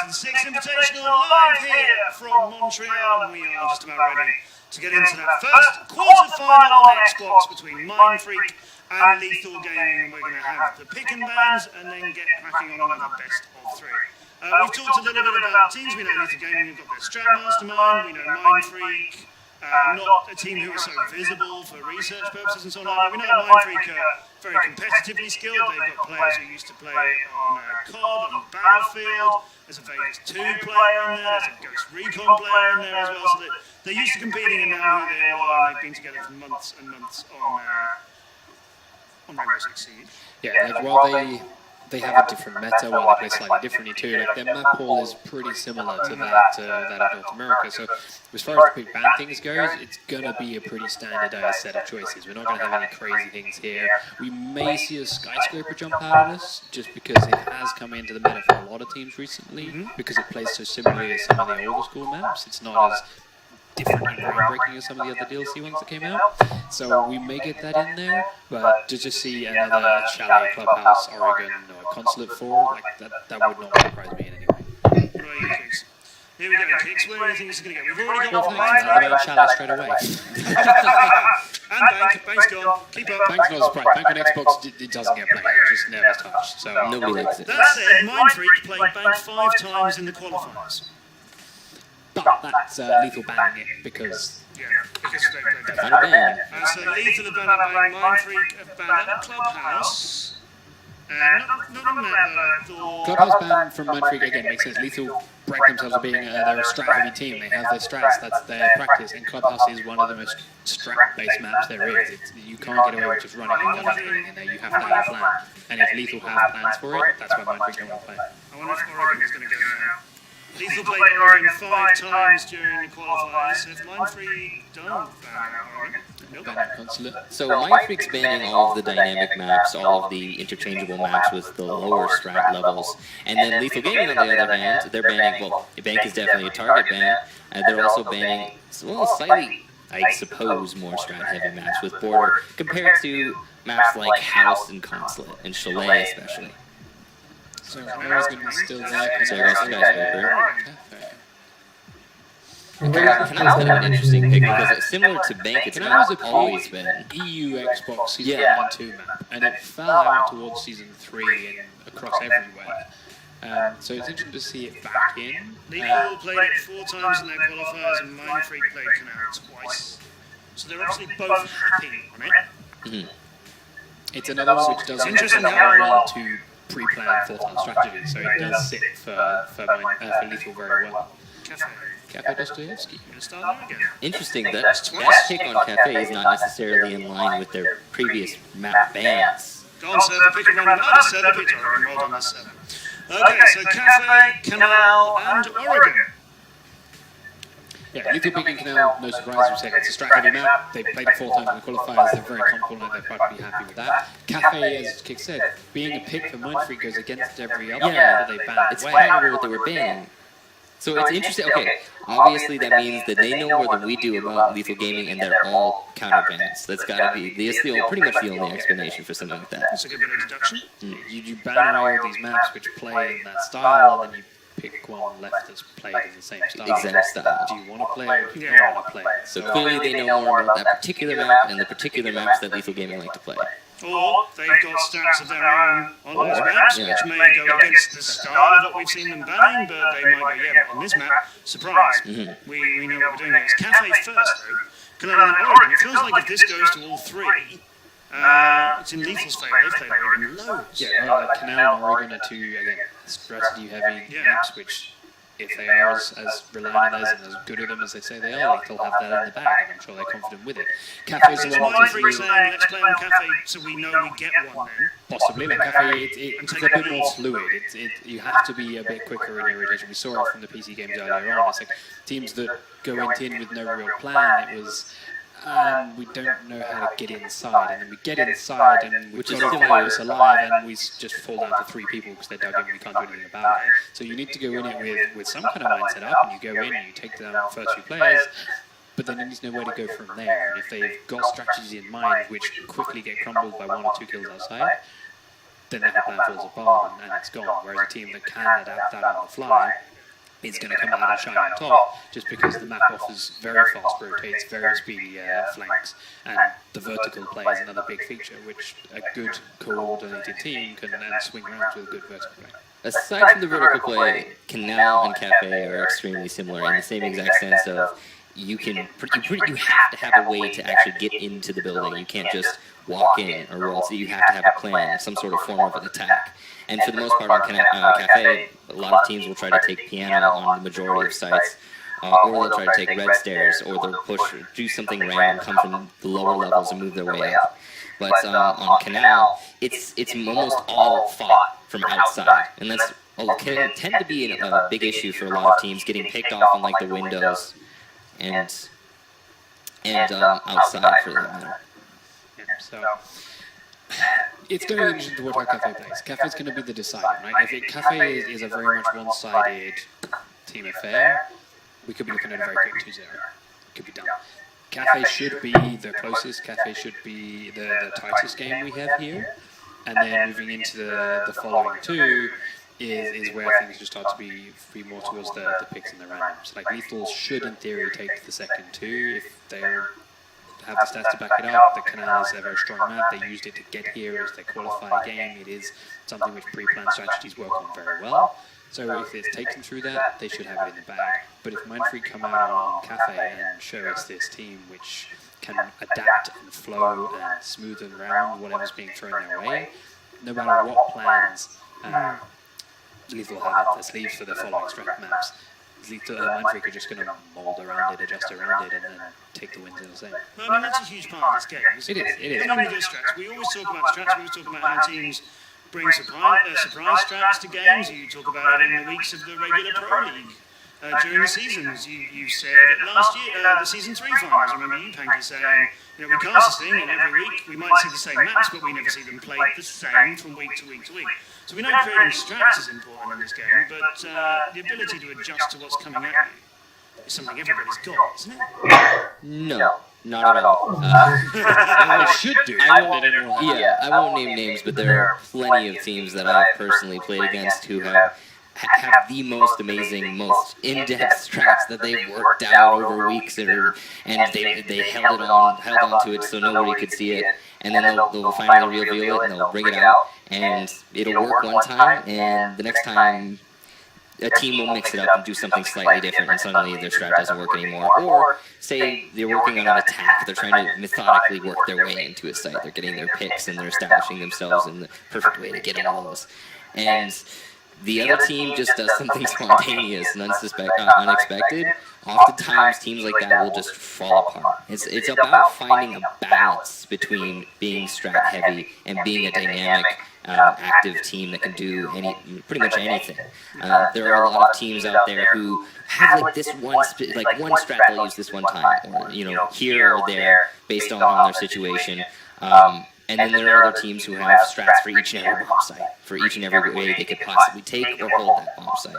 to the 6th Invitational live here from Montreal, and we are just about ready to get into that first quarter-final on Xbox between Mind Freak and Lethal Gaming, and we're going to have the pick and bans and then get cracking on another best of 3. We've talked a little bit about the teams. We know Lethal Gaming, we've got their Strat Mastermind, we know Mind Freak, not a team who are so visible for research purposes and so on, but we know Mind Freak are very competitively skilled. They've got players who used to play on COD and Battlefield. There's a Vegas 2 player in there, there's a Ghost Recon player in there as well, so they're used to competing, and now who they all are, and they've been together for months and months on Rainbow Six Siege. Yeah, like, while they have a different meta, while they play slightly differently too, like their map pool is pretty similar to that of North America. So as far as the big ban things goes, it's going to be a pretty standardized set of choices. We're not going to have any crazy things here. We may see a skyscraper jump out of this, just because it has come into the meta for a lot of teams recently, because it plays so similarly as some of the older school maps. It's not as different and groundbreaking as some of the other DLC ones that came out. So we may get that in there, but to just see another Chalet, Clubhouse, Oregon, or Consulate 4, like that would not surprise me in any way. Right, Kicks. Here we go, Kicks. Where do you think this is going to go? We've already got the About Chalet straight away. And Bank's gone. Keep up. Bank's not a surprise. Bank on Xbox, it doesn't get played. It just never touched. So nobody likes it. That said, Mind Freak played Bank 5 times in the qualifiers. But that's Lethal banning it because... Yeah, because they played that. Ban. So Lethal have banned Bang, Mind Freak have banned at Clubhouse. Not a meta, though. Clubhouse ban from Mind Freak, again, makes sense. Lethal break themselves as being they're a strat-heavy team. They have their strats, that's their practice. And Clubhouse is one of the most strat-based maps there is. You can't get away with just running and gunning everything in there. You have to have a plan. And if Lethal have plans for it, that's where Mind Freak don't want to play. I wonder if Oregon is going to go now. Lethal played Oregon 5 times during the qualifiers, so if Mind Freak don't ban Oregon, nope. Consulate. So Mind Freak's banning all of the dynamic maps, all of the interchangeable maps with the lower strat levels. And then Lethal Gaming, on the other hand, they're banning, well, Bank is definitely a target ban, and they're also banning, well, slightly, I suppose, more strat-heavy maps with Border, compared to maps like House and Consulate, and Chalet especially. So Mary's going to be still there. So there's Skyscraper. Canal's kind of an interesting pick because it's similar to Bank. It's always been EU Xbox Season 1 and 2 map, and it fell out towards Season 3 and across everywhere. So it's interesting to see it back in. Lethal played it 4 times in their qualifiers, and Mind Freak played Canal twice. So they're obviously both happy on it. It's another one which doesn't have well to pre-planned full-time strategy, so it does sit for Lethal very well. Cafe Dostoevsky. Interesting that pick on Cafe is not necessarily in line with their previous map bans. Go on, sir, the pick and run. Another sir, the pick. Well done, that's 7. Okay, so Cafe, Canal, and Oregon. Yeah, Lethal picking Canal, no surprise, we said it's a strat-heavy map. They played it 4 times in the qualifiers, they're very comfortable and they're probably happy with that. Cafe, as Kick said, being a pick for Mind Freak goes against every other that they banned. It's kind of what they were banning. So it's interesting, okay, obviously that means that they know more than we do about Lethal Gaming and they're all counter bans. That's gotta be, pretty much the only explanation for something like that. That's a good bit of introduction. You ban all these maps which play in that style, and then you pick one left that's played in the same style. Exact style. Do you want to play it or do you not want to play it? So clearly they know more about that particular map and the particular maps that Lethal Gaming like to play. Or they've got stats of their own on those maps, which may go against the style of what we've seen them banning, but they might go, yeah, but on this map, surprise, we know what we're doing here. It's Cafe first, though. Canal and Oregon. It feels like if this goes to all 3, it's in Lethal's favour. They've played Oregon loads. Yeah, Canal and Oregon are 2, again, strategy-heavy maps, which, if they are as reliant on those and as good at them as they say they are, they'll have that in the bag, and I'm sure they're confident with it. Cafe's the one that's really saying, let's play on Cafe so we know we get one then. Possibly, like Cafe, it's a bit more fluid. You have to be a bit quicker in your rotation. We saw it from the PC games earlier on. It's like teams that go in with no real plan. It was, we don't know how to get inside, and then we get inside, and we've got to fight us alive, and we just fall down to 3 people because they're dug in and we can't do anything about it. So you need to go in it with some kind of mindset up, and you go in and you take down the first few players, but then you need to know where to go from there. And if they've got strategies in mind which quickly get crumbled by 1 or 2 kills outside, then their plan falls apart and it's gone. Whereas a team that can adapt that on the fly is going to come out and shine on top, just because the map offers very fast rotates, very speedy flanks, and the vertical play is another big feature, which a good coordinated team can then swing around with a good vertical play. Aside from the vertical play, Canal and Cafe are extremely similar in the same exact sense of you have to have a way to actually get into the building. You can't just walk in or roll. So you have to have a plan, some sort of form of an attack. And for the most part on Cafe, a lot of teams will try to take piano on the majority of sites, or they'll try to take red stairs, or they'll do something random, come from the lower levels and move their way up. But on Canal, it's almost all fought from outside, and that's can tend to be a big issue for a lot of teams, getting picked off on like the windows and outside for that matter. Yeah, so it's going to be interesting to watch how Cafe plays. Cafe's going to be the decider, right? If Cafe is a very much one-sided team affair, we could be looking at a very quick 2-0. It could be done. Cafe should be the closest. Cafe should be the tightest game we have here. And then moving into the following two is where things just start to be more towards the picks and the randoms. Like Lethal should, in theory, take the second two if they have the stats to back it up. The Canal is a very strong map. They used it to get here as their qualifier game. It is something which pre-planned strategies work on very well. So if it's taken through that, they should have it in the bag. But if Mindfreak come out on Cafe and show us this team which can adapt and flow and smoothen around whatever's being thrown their way, no matter what plans Lethal have up their sleeves for the following strat maps, Mindfreak are just going to mould around it, adjust around it, and then take the wins in the same. Well, I mean, that's a huge part of this game. It is. Not only the strats, we always talk about strats, we always talk about how teams bring surprise strats to games. You talk about it in the weeks of the regular Pro League. During the seasons, you said it last year, the Season 3 finals, I remember you, Panky, saying, we cast this thing and every week we might see the same maps, but we never see them played the same from week to week to week. So we know creating strats is important in this game, but the ability to adjust to what's coming at you is something everybody's got, isn't it? No, not at all. They should do. I won't name names, but there are plenty of teams that I've personally played against who have the most amazing, most in-depth strats that they've worked out over weeks, and they held on to it so nobody could see it, and then they'll finally reveal it and they'll bring it out, and it'll work one time, and the next time a team will mix it up and do something slightly different, and suddenly their strat doesn't work anymore. Or say they're working on an attack, they're trying to methodically work their way into a site, they're getting their picks and they're establishing themselves in the perfect way to get all those, and the other team just does something spontaneous and unexpected. Oftentimes, teams like that will just fall apart. It's about finding a balance between being strat heavy and being a dynamic, active team that can do pretty much anything. There are a lot of teams out there who have like this one strat they'll use this one time, or here or there based on their situation. And then there are other teams who have strats for each and every bomb site, for each and every way they could possibly take or hold that bomb site.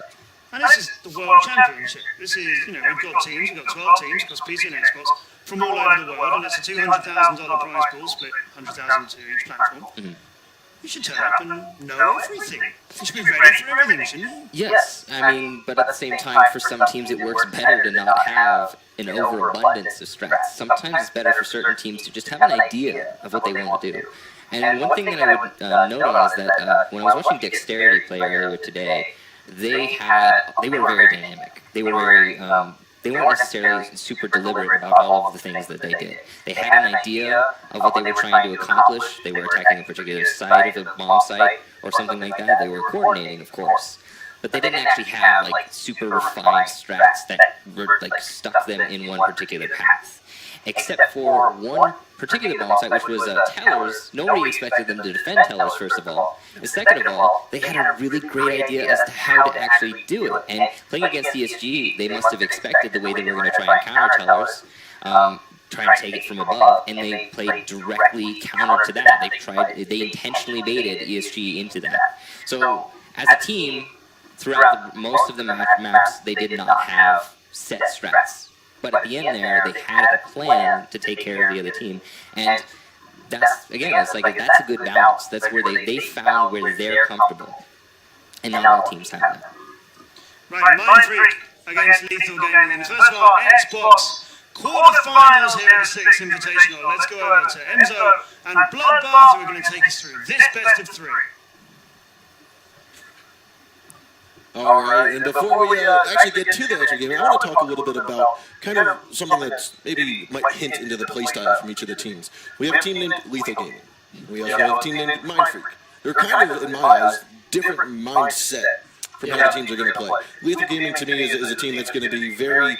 And this is the World Championship. This is, we've got 12 teams across PC and Xbox from all over the world, and it's a $200,000 prize pool, split $100,000 to each platform. Mm-hmm. You should turn up and know everything. You should be ready for everything, shouldn't you? Yes, but at the same time, for some teams it works better to not have an overabundance of strats. Sometimes it's better for certain teams to just have an idea of what they want to do. And one thing that I would note on is that when I was watching Dexterity play earlier today, they were very dynamic. They were very they weren't necessarily super deliberate about all of the things that they did. They had an idea of what they were trying to accomplish. They were attacking a particular side of a bomb site or something like that. They were coordinating, of course. But they didn't actually have super refined strats that were stuck them in one particular path. Except for one particular bomb site, which was Tellers. Nobody expected them to defend Tellers, first of all. And second of all, they had a really great idea as to how to actually do it. And playing against ESG, they must have expected the way they were going to try and counter Tellers, try and take it from above, and they played directly counter to that. They intentionally baited ESG into that. So, as a team, throughout most of the maps, they did not have set strats. But at the end there, they had a plan to take care of the other team. And that's a good balance. That's where they found where they're comfortable. And not all teams have that. Right, Mind Freak against Lethal Gaming. And first of all, Xbox quarterfinals here at the 6th Invitational. Let's go over to Enzo and Bloodbath, who are going to take us through this best of 3. All right, and before we actually get to the actual game, I want to talk a little bit about kind of something that's maybe might hint into the playstyle from each of the teams. We have a team named Lethal Gaming. We also have a team named Mind Freak. They're kind of, in my eyes, different mindset from how the teams are going to play. Lethal Gaming, to me, is a team that's going to be very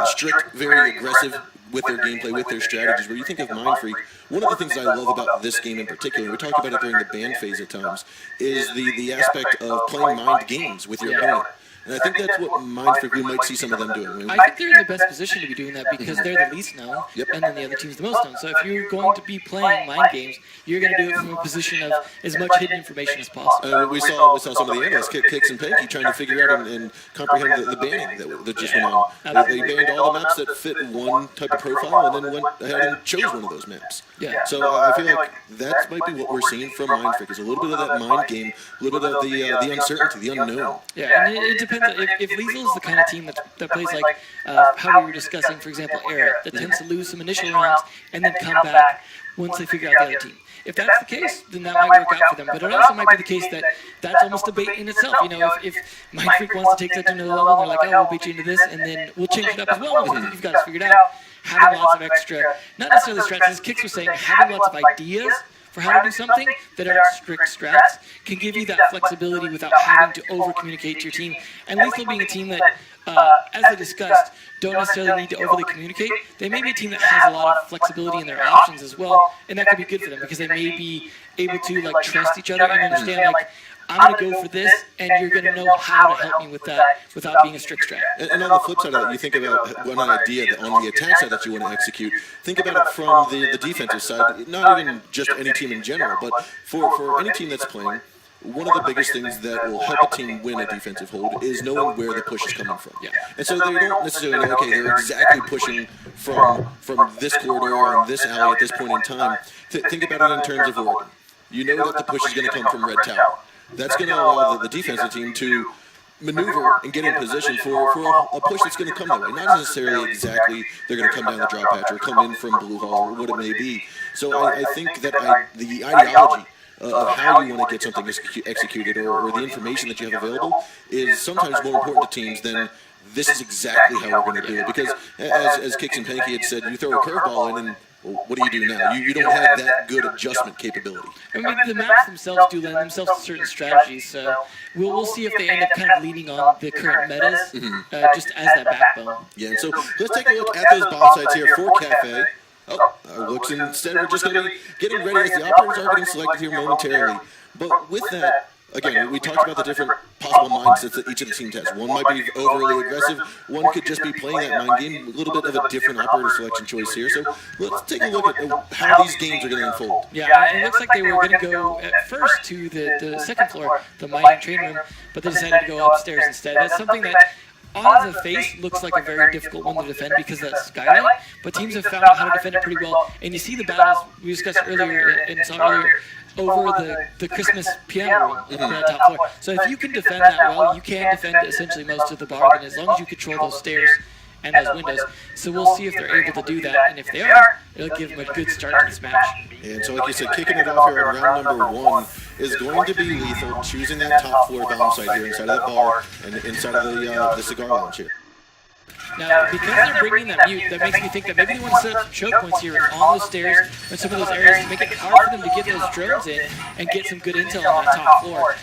strict, very aggressive with their gameplay, with their strategies. Where you think of Mind Freak, one of the things that I love about this game in particular, we talked about it during the ban phase at times, is the aspect of playing mind games with your opponent. And I think that's what Mind Freak, we might see some of them doing. I think they're in the best position to be doing that because they're the least known, and then the other team's the most known. So if you're going to be playing mind games, you're going to do it from a position of as much hidden information as possible. We saw some of the analysts, Kicks and Panky, trying to figure out and comprehend the banning that just went on. They banned all the maps that fit one type of profile and then went ahead and chose one of those maps. So I feel like that might be what we're seeing from Mind Freak, is a little bit of that mind game, a little bit of the uncertainty, the unknown. Yeah, and it depends. If Lethal is the kind of team that plays like how we were discussing, for example, Era, that tends to lose some initial rounds and then come back once they figure out the other team. If that's the case, then that might work out for them. But it also might be the case that that's almost a bait in itself. You know, if Mind Freak wants to take that to another level, they're like, oh, we'll bait you into this, and then we'll change it up as well. You've got to figure it out. Having lots of extra, not necessarily strats, as Kicks was saying, having lots of ideas for how to do something that aren't strict strats can give you that flexibility without having to over-communicate to your team. And Lethal being a team that, as I discussed, don't necessarily need to overly communicate, they may be a team that has a lot of flexibility in their options as well, and that could be good for them because they may be able to like trust each other and understand like, I'm going to go for this, and you're going to know how to help me with that without being a strict strat. And on the flip side of that, you think about one idea that on the attack side that you want to execute. Think about it from the defensive side, not even just any team in general, but for any team that's playing, one of the biggest things that will help a team win a defensive hold is knowing where the push is coming from. And so they don't necessarily know, okay, they're exactly pushing from this corridor or this alley at this point in time. Think about it in terms of Oregon. You know that the push is going to come from Red Tower. That's going to allow the defensive team to maneuver and get in position for a push that's going to come that way. Not necessarily exactly they're going to come down the drop hatch or come in from Blue Hall or what it may be. So I think that the ideology of how you want to get something executed or the information that you have available is sometimes more important to teams than this is exactly how we're going to do it. Because as Kicks and Panky had said, you throw a curveball in and what do you do now? You don't have that good adjustment capability. I mean, the maps themselves do lend themselves to certain strategies, so we'll see if they end up kind of leaning on the current metas just as that backbone. Yeah, and so let's take a look at those bomb sites here for Cafe. Looks instead we're just going to be getting ready as the operators are getting selected here momentarily. But with that, again, we talked about the different possible mindsets that each of the teams has. One might be overly aggressive. One could just be playing that mind game. A little bit of a different operator selection choice here. So let's take a look at how these games are going to unfold. Yeah, it looks like they were going to go at first to the second floor, the mining train room, but they decided to go upstairs instead. That's something that on the face looks like a very difficult one to defend because of that skylight, but teams have found out how to defend it pretty well. And you see the battles we discussed earlier and saw earlier over the Christmas piano room on the top floor. So if you can defend that well, you can defend essentially most of the bar, and as long as you control those stairs and those windows. So we'll see if they're able to do that, and if they are, it'll give them a good start to this match. And so like you said, kicking it off here in round number 1 is going to be Lethal, choosing that top floor bomb site here inside of the bar and inside of the cigar lounge here. Now, because they're bringing that mute, that makes me think that maybe they want to set up choke points here on those stairs and some of those areas to make it hard for them to get those drones in and get some good intel on that top floor.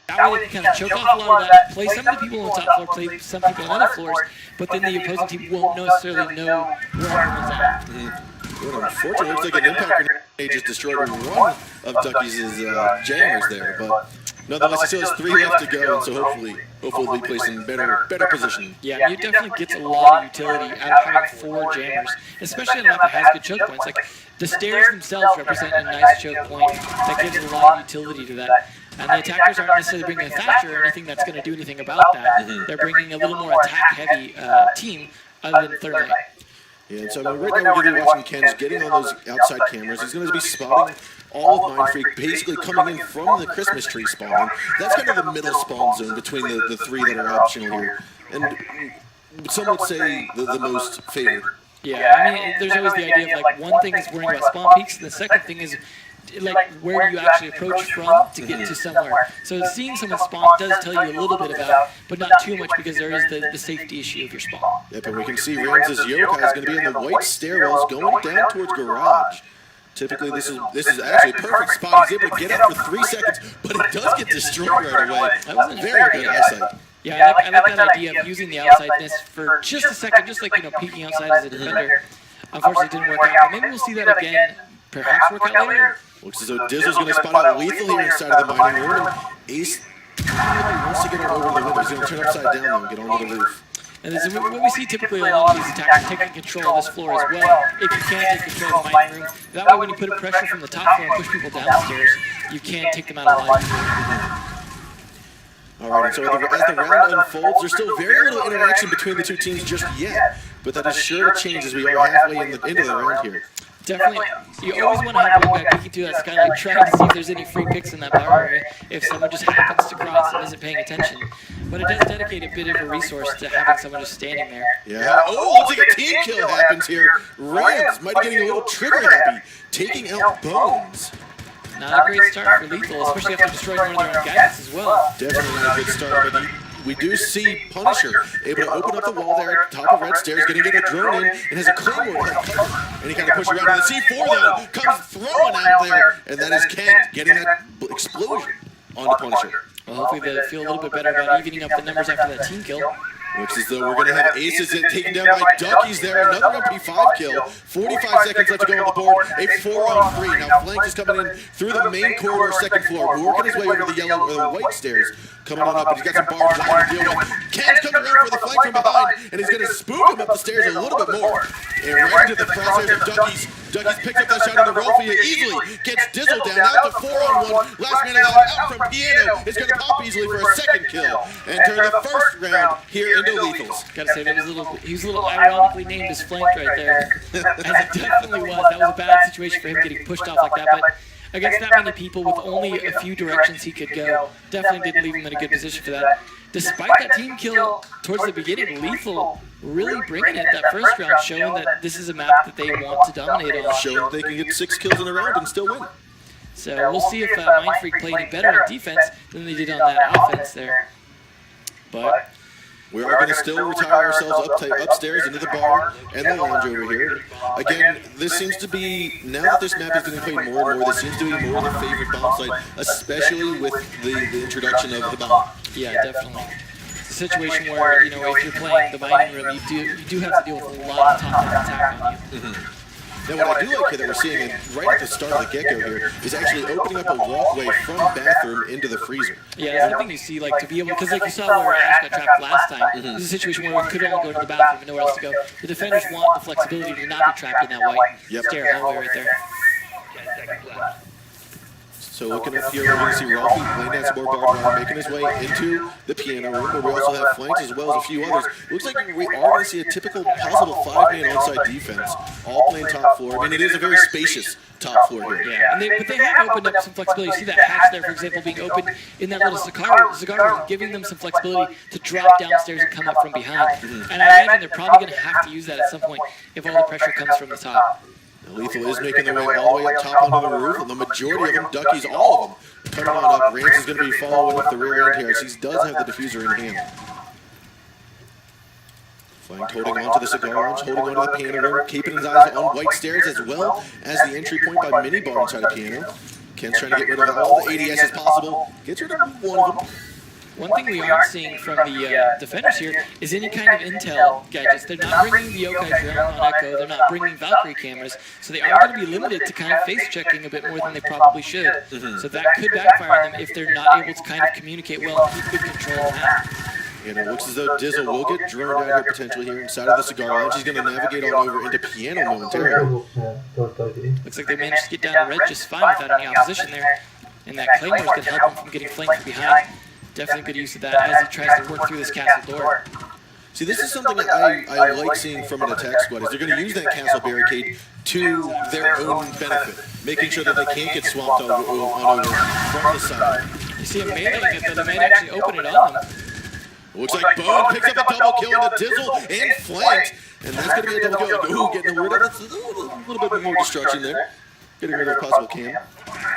That way they can kind of choke off a lot of that, play some of the people on the top floor, play some people on other floors, but then the opposing team won't necessarily know where everyone's at. Well, unfortunately, it looks like an impact grenade just destroyed one of Ducky's jammers there, but nonetheless, he still has 3 left to go, and so hopefully he'll be placed in better position. Yeah, Mute definitely gets a lot of utility out of having 4 jammers, especially on a map that has good choke points. Like, the stairs themselves represent a nice choke point that gives a lot of utility to that. And the attackers aren't necessarily bringing a Thatcher or anything that's going to do anything about that. They're bringing a little more attack-heavy team other than Third Light. Yeah, and so right now we're going to be watching Ken's getting on those outside cameras. He's going to be spotting all of Mind Freak basically coming in from the Christmas tree spawn. That's kind of the middle spawn zone between the three that are optional here. And some would say the most favored. Yeah, I mean, there's always the idea of, like, one thing is worrying about spawn peaks, and the second thing is, like, where you actually approach from to get to somewhere. So seeing someone spawn does tell you a little bit about, but not too much, because there is the safety issue of your spawn. Yeah, but we can see Ramses' yokai is going to be in the white stairwells going down towards garage. Typically, this is actually a perfect spot. He's able to get up for 3 seconds, but it does get destroyed right away. That was very good eyesight. Yeah, I like that idea of using the outsideness for just a second, just like, peeking outside as a defender. Unfortunately, it didn't work out, but maybe we'll see that again, perhaps work out later. Looks as though Dizzle's going to spot out Lethal here inside of the mining room, and Ace wants to get on over the window. He's going to turn upside down though and get onto the roof. And this is what we see typically a lot of these attackers taking control of this floor as well, if you can't take control of the mining room. That way when you put a pressure from the top floor and push people downstairs, you can't take them out alive. Alright, so as the round unfolds, there's still very little interaction between the two teams just yet, but that is sure to change as we are halfway into the round here. Definitely. You always want to have one guy peeking through that skylight, trying to see if there's any free picks in that bar area, if someone just happens to cross and isn't paying attention. But it does dedicate a bit of a resource to having someone just standing there. Yeah. Oh, looks like a team kill happens here. Rams might be getting a little trigger happy, taking out Bones. Not a great start for Lethal, especially after destroying one of their own guys as well. Definitely not a good start, but we do see Punisher able to open up the wall there at the top of red stairs, going to get a drone in, and has a claymore to help cover. And he kind of pushes around. And the C4, though, comes throwing out there, and that is Kent getting that explosion onto Punisher. Well, hopefully they feel a little bit better about evening up the numbers after that team kill. Looks as though we're going to have Aces taken down by Duckies there. Another MP5 kill. 45 seconds left to go on the board. A 4-on-3. Now Flank is coming in through the main corridor, second floor. Working his way over the yellow or the white stairs. Coming on up, but he's got some barbed wire to deal with. Ken's coming around for the flank from behind, and he's going to spook him up the stairs a little bit more. And right into the crosshairs of Duckies. Duckies picks up that shot on the roll for you easily. Gets Dizzle down. Now it's a 4-on-1. Last man alive out from Piano. Is going to pop easily for a second kill. And turn the first round here into Lethals. Gotta say, he was a little ironically named as flanked right there. As it definitely was. That was a bad situation for him getting pushed off like that. But against that many people with only a few directions he could go, definitely didn't leave him in a good position for that. Despite that team kill towards the beginning, Lethal really bringing it that first round, showing that this is a map that they want to dominate on. Showing that they can get 6 kills in a round and still win. So we'll see if Mind Freak played any better on defense than they did on that offense there. But we are going to still retire ourselves upstairs into the bar and the lounge over here. Again, this seems to be, now that this map is being played more and more, this seems to be more the favorite bomb site, especially with the introduction of the bomb. Yeah, definitely. It's a situation where, if you're playing the mining room, you do have to deal with a lot of top-down attack on you. Now, what I do like here that we're seeing right at the start of the get-go here is actually opening up a walkway from bathroom into the freezer. Yeah, that's one thing you see, like, to be able, because like you saw where Ash got trapped last time, this is a situation where we could only go to the bathroom and nowhere else to go. The defenders want the flexibility to not be trapped in that white stair hallway right there. So looking up here, we're going to see Ralphie laying down some more barbed wire, making his way into the piano room, where we also have Flanks as well as a few others. Looks like we are going to see a typical possible 5-man onside defense, all playing top floor. I mean, it is a very spacious top floor here. Yeah, but they have opened up some flexibility. You see that hatch there, for example, being opened in that little cigar room, giving them some flexibility to drop downstairs and come up from behind. And I imagine they're probably going to have to use that at some point if all the pressure comes from the top. Lethal is making their way all the way up top onto the roof, and the majority of them, Duckies, all of them, coming on up. Rance is going to be following up the rear end here, as he does have the diffuser in hand. Flank holding on to the cigar lounge, holding on to the piano room, keeping his eyes on white stairs, as well as the entry point by Minibar inside the piano. Ken's trying to get rid of all the ADS as possible. Gets rid of one of them. One thing we aren't seeing from the defenders here is any kind of intel gadgets. They're not bringing the yokai drone on Echo. They're not bringing Valkyrie cameras. So they are going to be limited to kind of face checking a bit more than they probably should. So that could backfire on them if they're not able to kind of communicate well and keep good control of that. And it looks as though Dizzle will get droned out here potentially here inside of the cigar lounge. He's going to navigate on over into piano momentarily. Looks like they managed to get down to red just fine without any opposition there. And that Claymore is going to help him from getting flanked from behind. Definitely good use of that as he tries to work through this castle door. See, this is something that I like seeing from an attack squad, is they're going to use that castle barricade to their own benefit, making sure that they can't get swamped on over from the side. You see him meleeing it, though. They might actually open it on them. Looks like Bone picks up a double kill into Dizzle and flanked, and that's going to be a double kill. Ooh, getting rid of it. A little bit more destruction there. Getting rid of a possible cam.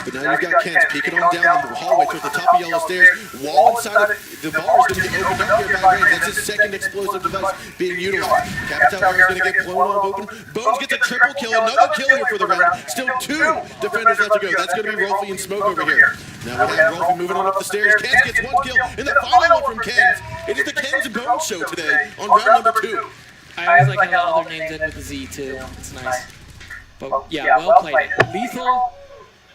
But now you've got Kent peeking on down the hallway towards the top of yellow stairs. Wall inside of the bar is going to be opened up here by Reigns. That's his second explosive device being utilized. Capital Tower is going to get blown off open. Bones gets a triple kill, another kill here for the round. Still 2 defenders left to go. That's going to be Rolfie and Smoke over here. Now we have Rolfie moving on up the stairs. Kens gets 1 kill, and the final one from Kens. It is the Kens and Bones show today on round number 2. I always like how all their names end with a Z, too. It's nice. But, yeah, well played. Lethal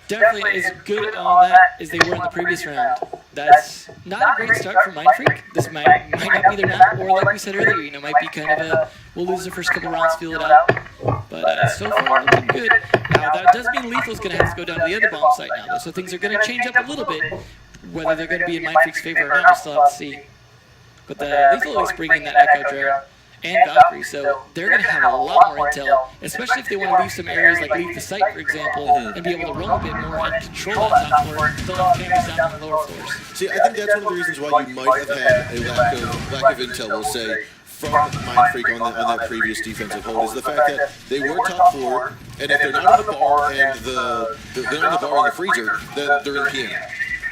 definitely as good on that as they were in the previous round. That's not a great start for Mind Freak. This might not be their map, or like we said earlier, might be kind of a, we'll lose the first couple rounds, feel it out. But so far, looking good. Now, that does mean Lethal's going to have to go down to the other bomb site now, though, so things are going to change up a little bit. Whether they're going to be in Mind Freak's favor or not, we'll still have to see. But Lethal is bringing that Echo Drone and Valkyrie, so they're going to have a lot more intel, especially if they want to leave some areas like leave the site, for example, and be able to roam a bit more and control that top floor, they'll have cameras down on the lower floors. See, I think that's one of the reasons why you might have had a lack of intel, we'll say, from Mind Freak on that previous defensive hold, is the fact that they were top floor, and if they're not on the bar and they're on the bar and the freezer, then they're in PM.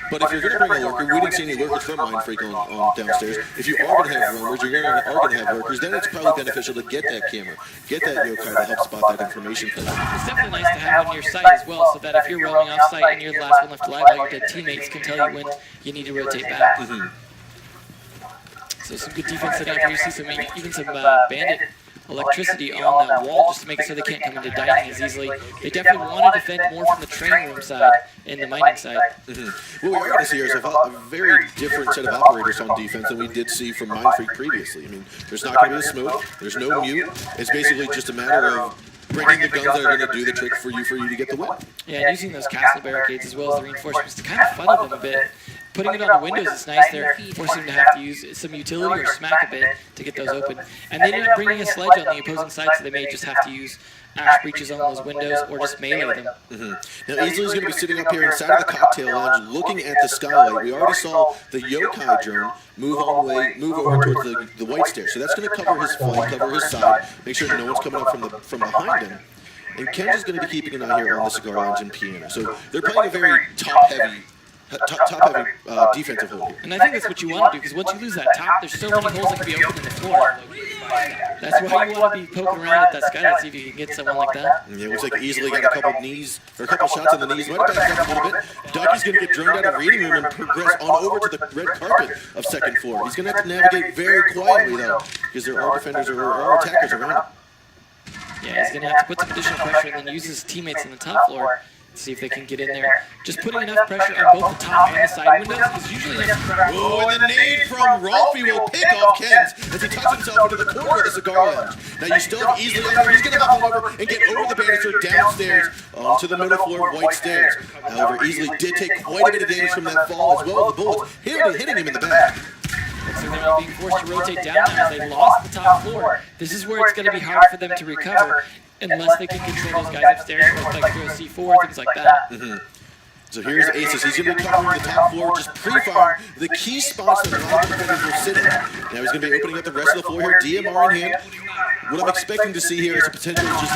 But if you're going to bring a lurker, we didn't see any lurkers from Mind Freak on downstairs. If you are going to have roamers, you're going to have lurkers, then it's probably beneficial to get that camera, get that yokai to help spot that information for them. It's definitely nice to have on your site as well, so that if you're roaming off site and you're the last one left alive, all your dead teammates can tell you when you need to rotate back. So some good defense setting up here. You see even some bandit electricity on that wall just to make it so they can't come into dining as easily. They definitely want to defend more from the training room side and the mining side. Well, we are going to see ourselves a very different set of operators on defense than we did see from Mind Freak previously. I mean, there's not going to be a smoke, there's no mute. It's basically just a matter of bringing the guns that are going to do the trick for you to get the win. Yeah, and using those castle barricades as well as the reinforcements to kind of funnel them a bit. Putting it on the windows is nice. They're forcing them to have to use some utility or smack a bit to get those open. And they ended up bringing a sledge on the opposing side, so they may just have to use ash breaches on those windows or just melee them. Now, Easley's going to be sitting up here inside of the cocktail lounge looking at the skylight. We already saw the yokai drone move over towards the white stairs. So that's going to cover his flank, cover his side, make sure that no one's coming up from behind him. And Ken's is going to be keeping an eye here on the cigar lounge and piano. So they're playing a very top-heavy defensive hold here. And I think that's what you want to do, because once you lose that top, there's so many holes that can be open in the floor. That's why you want to be poking around at that skylight, see if you can get someone like that. Yeah, it looks like Easily got a couple shots on the knees. Might have backed up a little bit. Ducky's going to get droned out of reading room and progress on over to the red carpet of second floor. He's going to have to navigate very quietly, though, because there are defenders or attackers around him. Yeah, he's going to have to put some additional pressure and then use his teammates on the top floor. See if they can get in there. Just putting enough pressure on both the top and the side windows is usually enough pressure. Oh, and the nade from Rolfie will pick off Kens as he tucks himself into the corner of the cigar lounge. Now you still have Easily up there. He's going to hop over and get over the banister downstairs onto the middle floor of white stairs. However, Easily did take quite a bit of damage from that fall as well as the bullets hitting him in the back. So they're being forced to rotate down now as they lost the top floor. This is where it's going to be hard for them to recover unless they can control those guys upstairs, like throw C4, things like that. So here's Aces. He's going to be covering the top floor, just pre-fire the key spots that a lot of defenders will sit in. Now he's going to be opening up the rest of the floor here, DMR in hand. What I'm expecting to see here is a potential just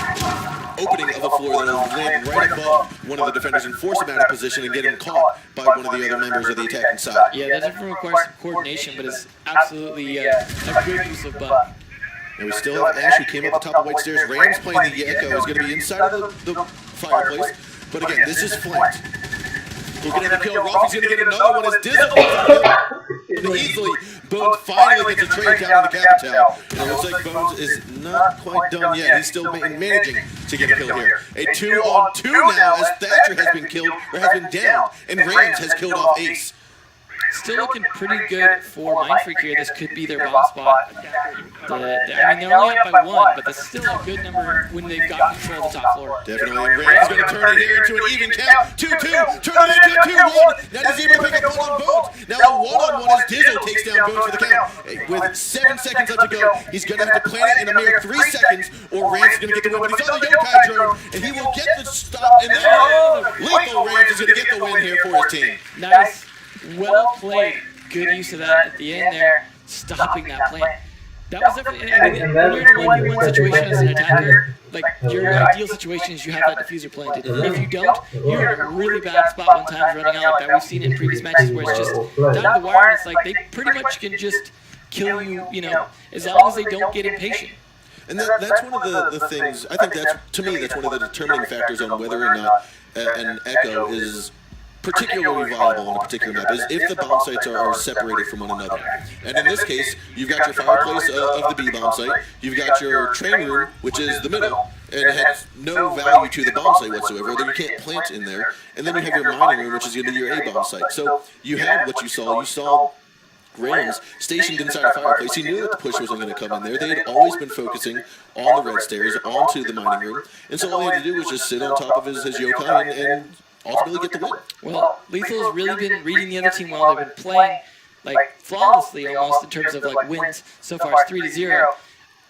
opening of a floor that will land right above one of the defenders and force him out of position and get him caught by one of the other members of the attacking side. Yeah, that definitely requires some coordination, but it's absolutely a good use of butt. And we still have Ash, who came up the top of white stairs. Rams playing the Echo is going to be inside of the fireplace. But again, this is flanked. Looking at the kill, Rolfie's going to get another one as Dizzle easily. Bones finally gets a trade down in the capital. And it looks like Bones is not quite done yet. He's still managing to get a kill here. A 2-on-2 now as Thatcher has been killed, or has been downed, and Rams has killed off Ace. still looking pretty good for Mind Freak here. This could be their bomb spot. I mean, they're only up by 1, but that's still a good number when they've got control of the top floor. Definitely, and Rand's going to turn it here into an even count. 2-2, turn it into a 2-1. Now he's able to pick up one on Bones. Now a one-on-one as Dizzle takes down Bones for the count. With 7 seconds left to go, he's going to have to plan it in a mere 3 seconds, or Rand's going to get the win. But he's on the yokai drone, and he will get the stop. And then Lethal Rand is going to get the win here for his team. Nice. Well played. Good use of that at the end there, stopping that plan. That was definitely, I mean, when you're in a 1v1 situation as an attacker, like, your ideal situation is you have that diffuser planted. If you don't, you're in a really bad spot when time's running out like that. We've seen it in previous matches where it's just down to the wire, and it's like they pretty much can just kill you, you know, as long as they don't get impatient. And that's one of the things, I think that's, to me, that's one of the determining factors on whether or not an Echo is particularly viable on a particular map, is if the bomb sites are separated from one another. And in this case, you've got your fireplace of the B bomb site, you've got your train room, which is the middle, and it has no value to the bomb site whatsoever, although you can't plant in there. And then you have your mining room, which is going to be your A bomb site. So you had what you saw Rams stationed inside a fireplace. He knew that the push wasn't going to come in there. They had always been focusing on the red stairs, onto the mining room, and so all he had to do was just sit on top of his yokai and ultimately get the win. Well, Lethal has really been reading the other team well. They've been playing like flawlessly almost in terms of like wins. So far it's 3-0.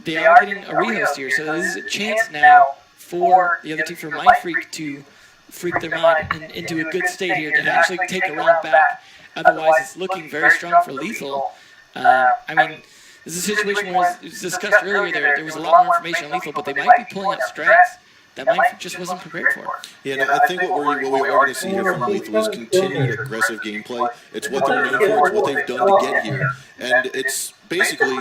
They are getting a rehost here, so this is a chance now for the other team, for Mind Freak, to freak their mind and into a good state here to actually take a round back. Otherwise, it's looking very strong for Lethal. I mean, this is a situation where it was discussed earlier. There was a lot more information on Lethal, but they might be pulling out strats that Mind Freak just wasn't prepared for. Yeah, and I think what we are going to see here from Lethal is continued aggressive gameplay. It's what they're known for. It's what they've done to get here, and it's basically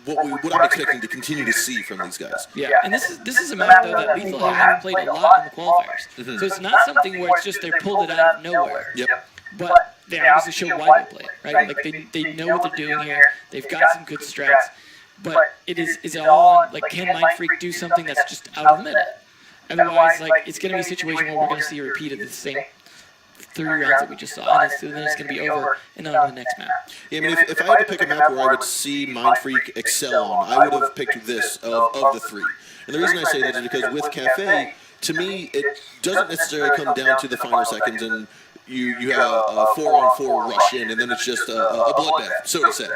what I'm expecting to continue to see from these guys. Yeah, and this is a map though that Lethal have played a lot in the qualifiers. So it's not something where it's just they pulled it out of nowhere. Yep. But they obviously show why they play it, right? Like they know what they're doing here. They've got some good strats. But it is all on, like, can Mind Freak do something that's just out of the middle? Otherwise, like, it's going to be a situation where we're going to see a repeat of the same 3 rounds that we just saw, and then it's going to be over and on to the next map. Yeah, I mean, if I had to pick a map where I would see Mind Freak excel on, I would have picked this of the 3. And the reason I say that is because with Cafe, to me, it doesn't necessarily come down to the final seconds and you have a 4-on-4 rush in, and then it's just a bloodbath, so to say.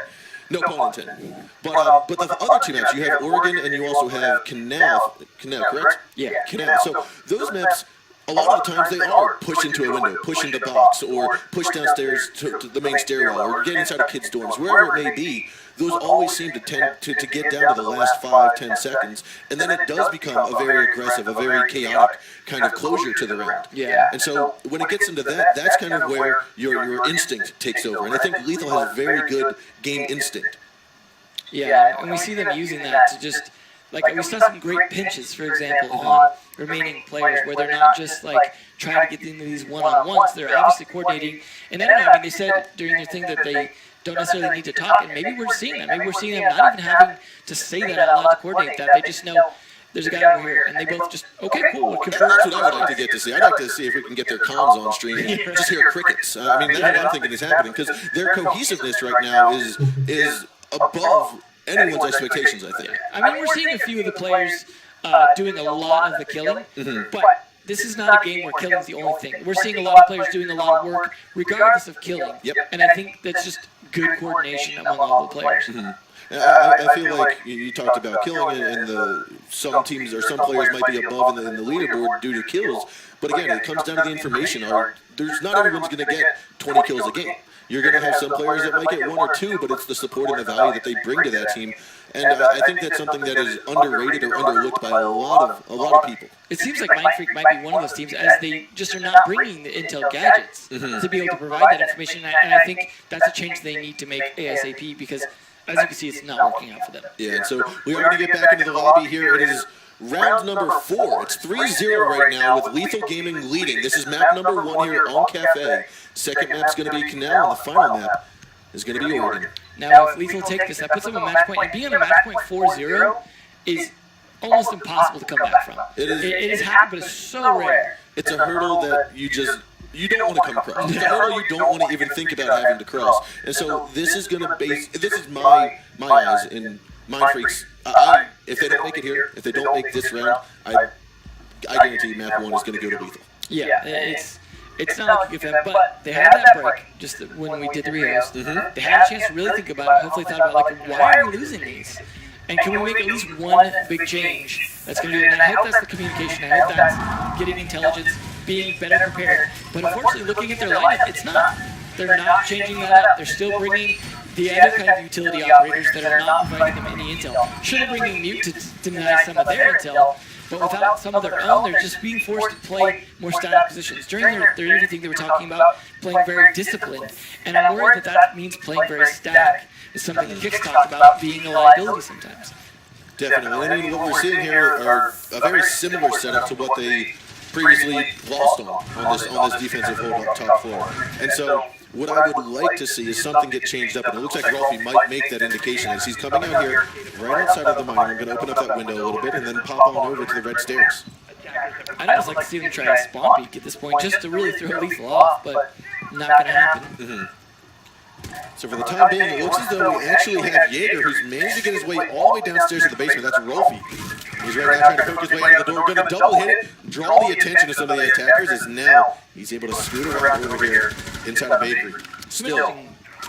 No pun intended. But the other 2 maps, you have Oregon and you also have Canal, correct? Yeah. Canal. So those maps, a lot of the times they are push into a window, push into box, or push downstairs to the main stairwell, or get inside of kids' dorms, wherever it may be. Those always seem to tend to get down to the last 5-10 seconds, and then it does become a very aggressive, a very chaotic kind of closure to the round. Yeah. And so when it gets into that, that's kind of where your instinct takes over. And I think Lethal has very good game instinct. Yeah, and we see them using that to just, like, we saw some great pinches, for example, on remaining players where they're not just, like, trying to get into these one-on-ones. They're obviously coordinating. And I don't know, I mean, they said during their thing that they don't necessarily need to talk, and maybe we're seeing that. Maybe we're seeing them not even having to say that out loud to coordinate that. They just know there's a guy over here, and they both just, okay, cool, we'll control. That's what I would like to get to see. I'd like to see if we can get their comms on stream and just hear crickets. I mean, that's what I'm thinking is happening, because their cohesiveness right now is above anyone's expectations, I think. I mean, we're seeing a few of the players doing a lot of the killing, but this is not a game where killing is the only thing. We're seeing a lot of players doing a lot of work regardless of killing. Yep. And I think that's just good coordination among all the players. I feel like you talked about killing, and some teams or some players might be above in the leaderboard due to kills. But again, it comes down to the information. There's not everyone's going to get 20 kills a game. You're going to have some players that might get 1 or 2, but it's the support and the value that they bring to that team. And I think that's something that is underrated or underlooked by a lot of people. It seems like Mind Freak might be one of those teams, as they just are not bringing the Intel gadgets to be able to provide that information. And I think that's a change they need to make ASAP, because as you can see, it's not working out for them. Yeah, and so we are going to get back into the lobby here. It is round number 4. It's 3-0 right now with Lethal Gaming leading. This is map number 1 here on Cafe. Second map's going to be Canal, and the final map is going to be Oregon. Now, if Lethal take this, that puts them a match point. And being on a match point 4-0 is almost impossible to come back from. It is happened, but it's so rare. It's a hurdle that you just you don't want to come across. It's a hurdle you don't want to even think about having to cross. And so this is going to this is my eyes in Mind Freaks. If they don't make it here, if they don't make this round, I guarantee map 1 is going to go to lethal. Yeah, it's not like you give them, but they had that break just when we did the rehost. They had a chance to really think about it, hopefully thought about, like, why are we losing these? And can we make at least one big change that's going to do it? And I hope that's the communication. I hope that's getting intelligence, being better prepared. But unfortunately, looking at their lineup, it's not. They're not changing that up. They're still bringing the other kind of utility operators that are not providing them any intel. Should have bringing Mute to deny some of their intel, but without some of their own, they're just being forced to play more static positions. During their interview thing, they were talking about playing very disciplined, and I'm worried that means playing very static. Is something that Kix talked about being a liability sometimes. Definitely. I mean, what we're seeing here are a very similar setup to what they previously lost on this defensive hold up top floor. And so what I would like to see is something get changed up, and it looks like Rolfie might make that indication as he's coming out here right outside of the miner. I'm going to open up that window a little bit and then pop on over to the red stairs. I'd almost like to see them try a spawn peek at this point just to really throw lethal off, but not going to happen. So for the time being, it looks as though we actually have Jaeger, who's managed to get his way all the way downstairs to the basement. That's Rolfie. He's right now trying to poke his way out of the door. Going to double hit it, draw the attention of some of the attackers, as now he's able to scoot around over here inside the bakery. Still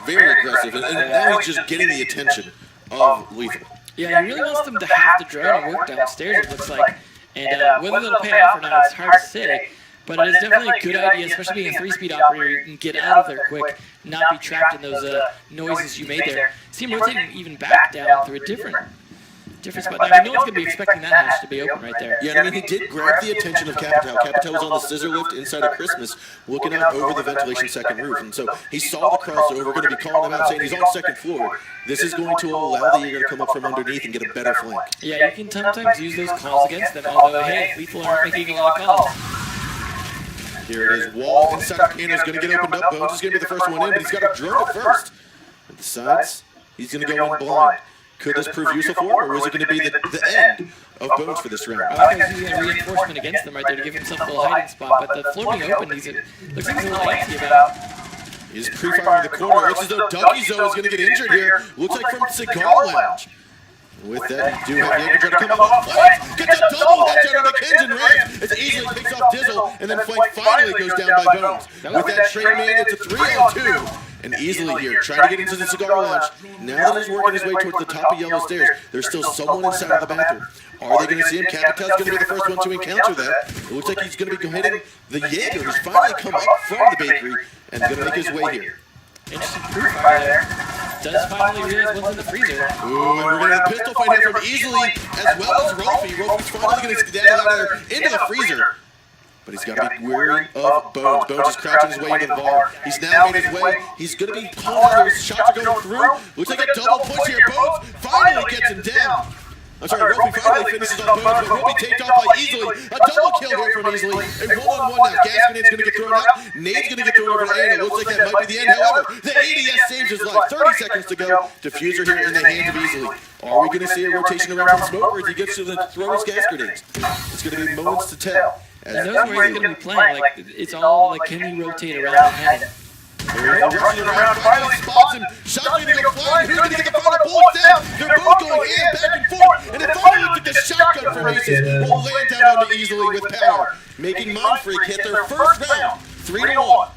very aggressive, and now he's just getting the attention of Lethal. Yeah, he really wants them to have to drone and work downstairs, it looks like. And whether they'll pay off or not, it's hard to say. But it is definitely a good idea, especially being a 3-speed operator. You can get out of there quick, not be trapped in those noises you made there. See him rotating even back down through a different spot. I mean, no one's going to be expecting that hatch to be open right there. Yeah, I mean, he did grab the attention of Capital. Capital was on the scissor lift inside of Christmas, looking out over the ventilation second roof. And so he saw the crossover, going to be calling him out, saying he's on second floor. This is going to allow the Jaeger to come up from underneath and get a better flank. Yeah, you can sometimes use those calls against them, although, hey, Lethal aren't making a lot of calls. Here it is. Wall inside of Piano's going to get opened up. Bones is going to be the first one in, but he's got to drone it first. At the sides, he's going to go in blind. Could this prove useful for him, or is it going to be the end of Bones for this round? I think he's using a reinforcement against them right there to give himself a little hiding spot, but the floor being open, looks like he's a little antsy about. He's pre-firing the corner. Looks as though Dougie Zoe is going to get injured here. Looks like from Cigar Lounge. With that, you do have Jaeger trying to come up. Gets a double headshot on the Kenjin Rams as easily picks off Dizzle, and then Flank finally goes down by Bones. With that straight man, it's a 3-on-2. And easily here, trying to get into the Cigar Lounge. Now that he's working his way towards the top of Yellow Stairs, there's still someone inside of the bathroom. Are they going to see him? Capital's going to be the first one to encounter that. It looks like he's going to be hitting the Jaeger, who's finally come up from the bakery and going to make his way here. Interesting proof fire there. Does finally realize what's in the freezer. Ooh, and we're going to have a pistol fight here from Easily as well as Rolfie. Rolfie's finally going to skedaddle out of there into the freezer. But he's got to be wary of Bones. Bones is crouching his way into the bar. He's now made his way. He's going to be called out. His shots are going through. Looks like a double push here. Bones finally gets him down. I'm sorry, Rolfie finally finishes on Bones, but will be taken off by Easily. A double kill here from Easily. A one-on-one now. Gas Grenade's going to get thrown out. Nade's going to get thrown over to A, and it looks like that might be the end. However, the ADS saves his life. 30 seconds to go. Diffuser here in the hands of Easily. Are we going to see a rotation around from Smoke, or if he gets to throw his gas grenades? It's going to be moments to tell. And those where he's going to be playing, like, it's all like, can he rotate around the head? Rushing around, finally spots him. Shot's going to go flying. Who's going to get the final bullets down? They're both going in, back and forth. And then finally looks like the shotgun formations will land down onto Easily with power, making Mind Freak hit their first round, 3-1.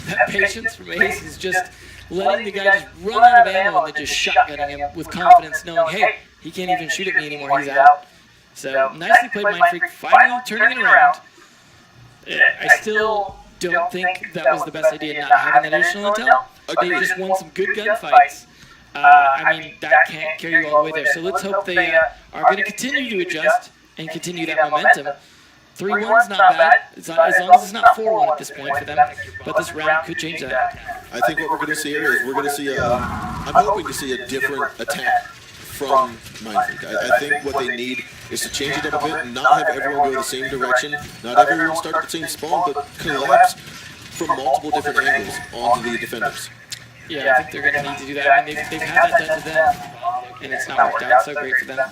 That patience from Ace is just letting the guy just run out of ammo and then just shotgunning him with confidence, knowing, hey, he can't even shoot at me anymore, he's out. So, nicely played Mind Freak, finally turning it around. I still don't think that was the best idea, not having that additional intel. They just won some good gunfights. I mean, that can't carry you all the way there. So let's hope they are going to continue to adjust and continue that momentum. 3-1's not bad, as long as it's not 4-1 at this point for them, but this round could change that. I think what we're going to see here is we're going to see I'm hoping to see a different attack from Mind Freak. I think what they need is to change it up a bit and not have everyone go the same direction, not everyone start at the same spawn, but collapse from multiple different angles onto the defenders. Yeah, I think they're going to need to do that. I mean, they've had that done to them, and it's not worked out so great for them.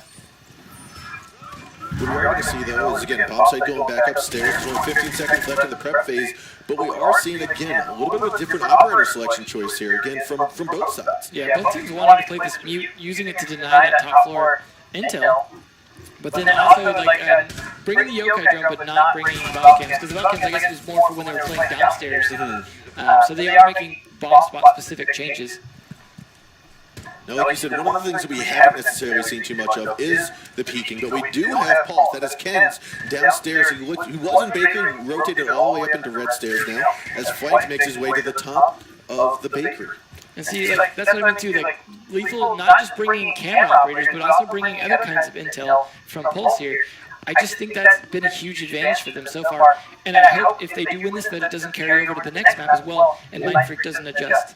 What we are going to see, though, is, again, bomb site going back upstairs. There's only 15 seconds left in the prep phase, but we are seeing, again, a little bit of a different operator selection choice here, again, from both sides. Yeah, both teams wanting to play this mute, using it to deny that top floor intel, but then also, like, bringing the yokai drone, but not bringing bomb cams, because the bomb cams, I guess, was more for when they were playing downstairs. So they are making bomb spot-specific changes. Now, like you said, one of the things that we haven't necessarily seen too much of is the peeking, but we do have Pulse, that is Ken's, downstairs. He was in bakery, rotated all the way up into red stairs now, as Flank makes his way to the top of the bakery. And see, like, that's what I mean too, like, Lethal not just bringing camera operators, but also bringing other kinds of intel from Pulse here. I just think that's been a huge advantage for them so far. And I hope if they do win this, that it doesn't carry over to the next map as well, and Mindfreak doesn't adjust.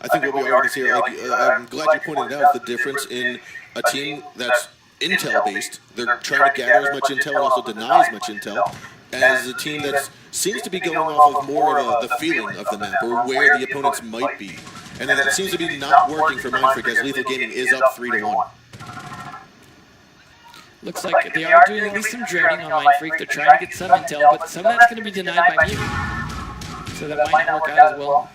I think what we are going to see, I'm glad you pointed out the difference in a team that's intel-based. They're trying to gather as much intel and also deny as much intel, as a team that seems to be going off of more of the feeling of the map, or where the opponents might be. And that seems to be not working for Mindfreak, as Lethal Gaming is up 3-1. Looks like they are doing at least some dreading on Mindfreak. They're trying to get some intel, but some of that's going to be denied by Mute. So that might not work out as well.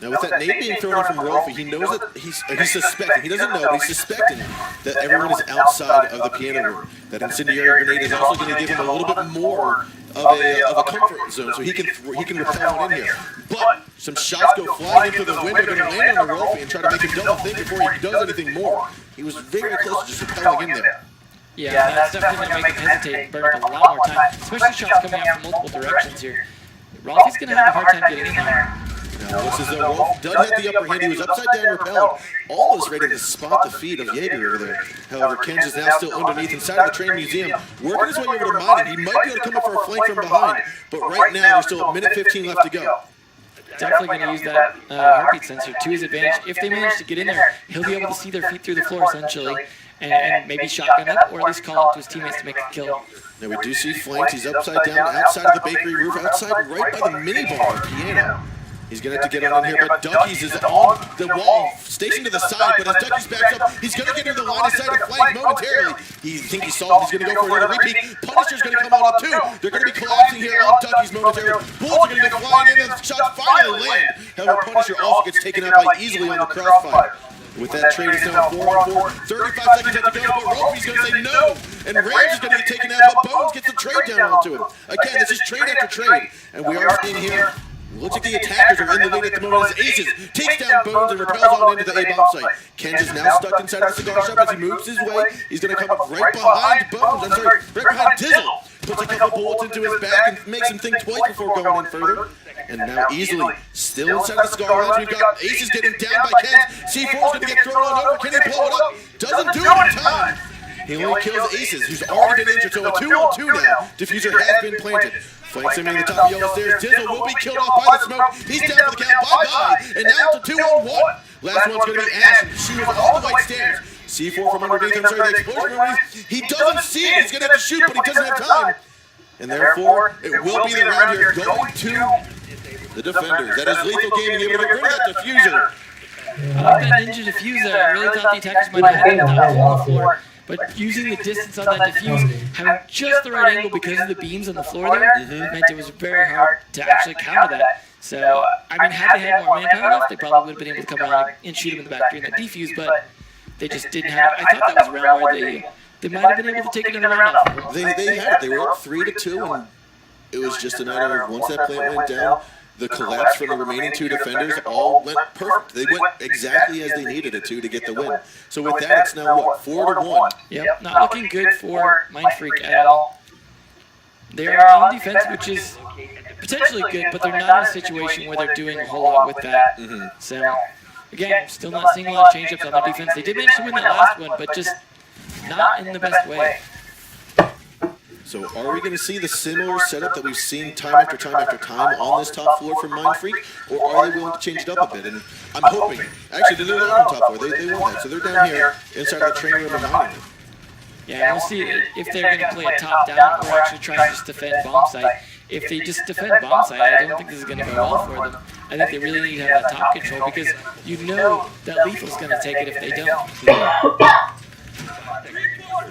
Now, with that nade being thrown in from Rolfie, he knows that he's suspecting. He doesn't know, but he's suspecting that everyone is outside of the piano room. That incendiary grenade is also going to give him a little bit more of a comfort zone, so he can repel on in here. But some shots go flying into the wind. They're going to land on Rolfie and try to make him double think before he does anything more. He was very close to just repelling in there. Yeah, that's definitely going to make him hesitate and burn up a lot more time, especially shots coming out from multiple directions here. Rolfie's going to have a hard time getting in there. Now, looks as though Rolf does have the upper hand. He was upside down repelled, almost ready to spot the feet of Jaeger over there. However, Ken's is now still underneath inside of the train museum, working his way over to mining. He might be able to come up for a flank from behind, but right now there's still a minute 15 left to go. Definitely going to use that heartbeat sensor to his advantage. If they manage to get in there, he'll be able to see their feet through the floor essentially, and maybe shotgun up, or at least call out to his teammates to make a kill. Now we do see flanked. He's upside down outside of the bakery roof, outside right by the mini bar piano. He's going to have to get on in here, but Duckies is on the wall, stationed to the side, but as Duckies backs up, he's going to get into the line of sight of flank momentarily. He thinks he saw it, he's going to go for another repeat. Punisher's going to come on up too. They're going to be collapsing here on Duckies momentarily. Bullets are going to go flying in, and the shots finally land. However, Punisher also gets taken out by easily on the crossfire. With that trade, it's now 4-on-4, 35 seconds left to go, but Rolfie's going to say no, and Rams is going to get taken out, but Bones gets the trade down onto him. Again, this is trade after trade, and we are seeing here, looks like the attackers are in the lead at the moment as Aces takes down Bones and repels on into the A-bomb site. Ken's is now stuck inside of the cigar shop as he moves his way. He's going to come up right behind Bones, right behind Dizzle. Puts a couple bullets into his back and makes him think twice before going in further. And now easily, still inside the cigar lounge, we've got Aces getting down by Ken's. C4's going to get thrown on over. Can he blow it up? Doesn't do it in time. He only kills Aces, who's already been injured, so a 2-on-2 now. Diffuser has been planted. Flanks him in the top of the yellow stairs. Dizzle will be killed off by the smoke. He's down for the count. Bye-bye. And now it's a 2-on-1. Last one's going to be Ash. She was all the white stairs. C4 from underneath. I'm sorry, the explosion underneath. He doesn't see it. He's going to have to shoot, but he doesn't have time. And therefore, it will be the round here going to the defenders. That is Lethal Gaming able to get rid of that diffuser. I like that ninja diffuser. I really thought the attackers might have had it on the floor. But using the distance on that diffuse, having just the right angle because of the beams on the floor there, meant it was very hard to actually counter that. So, I mean, had they had more manpower enough, they probably would have been able to come out and shoot him in the back during that defuse, but they just didn't have it. I thought that was a round where they might have been able to take another round off. They had it. They were up 3-2, and it was just a matter of once that plant went down, the collapse from the remaining two defenders all went perfect. They went exactly as they needed it to get the win. So with that, it's now, what, 4-1? Yep, not looking good for Mindfreak at all. They are on defense, which is potentially good, but they're not in a situation where they're doing a whole lot with that. So, again, still not seeing a lot of change-ups on their defense. They did manage to win that last one, but just not in the best way. So are we going to see the similar setup that we've seen time after time after time on this top floor from Mindfreak, or are they willing to change it up a bit? And I'm hoping, actually they're not on top floor, they won that, so they're down here inside of the training room and mining. Yeah, we'll see if they're going to play a top-down or actually try to just defend bomb site. If they just defend bomb site, I don't think this is going to go well for them. I think they really need to have that top control because you know that Lethal's going to take it if they don't.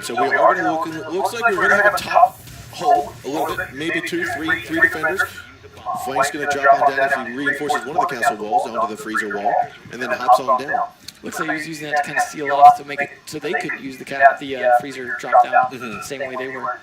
So we are going to looks like we're going to have a top hold a little bit, maybe three defenders. Flank's going to drop on down if he reinforces one of the castle walls onto the freezer wall, and then hops on down. Looks like he was using that to kind of seal off to make it so they couldn't use the freezer drop down the same way they were.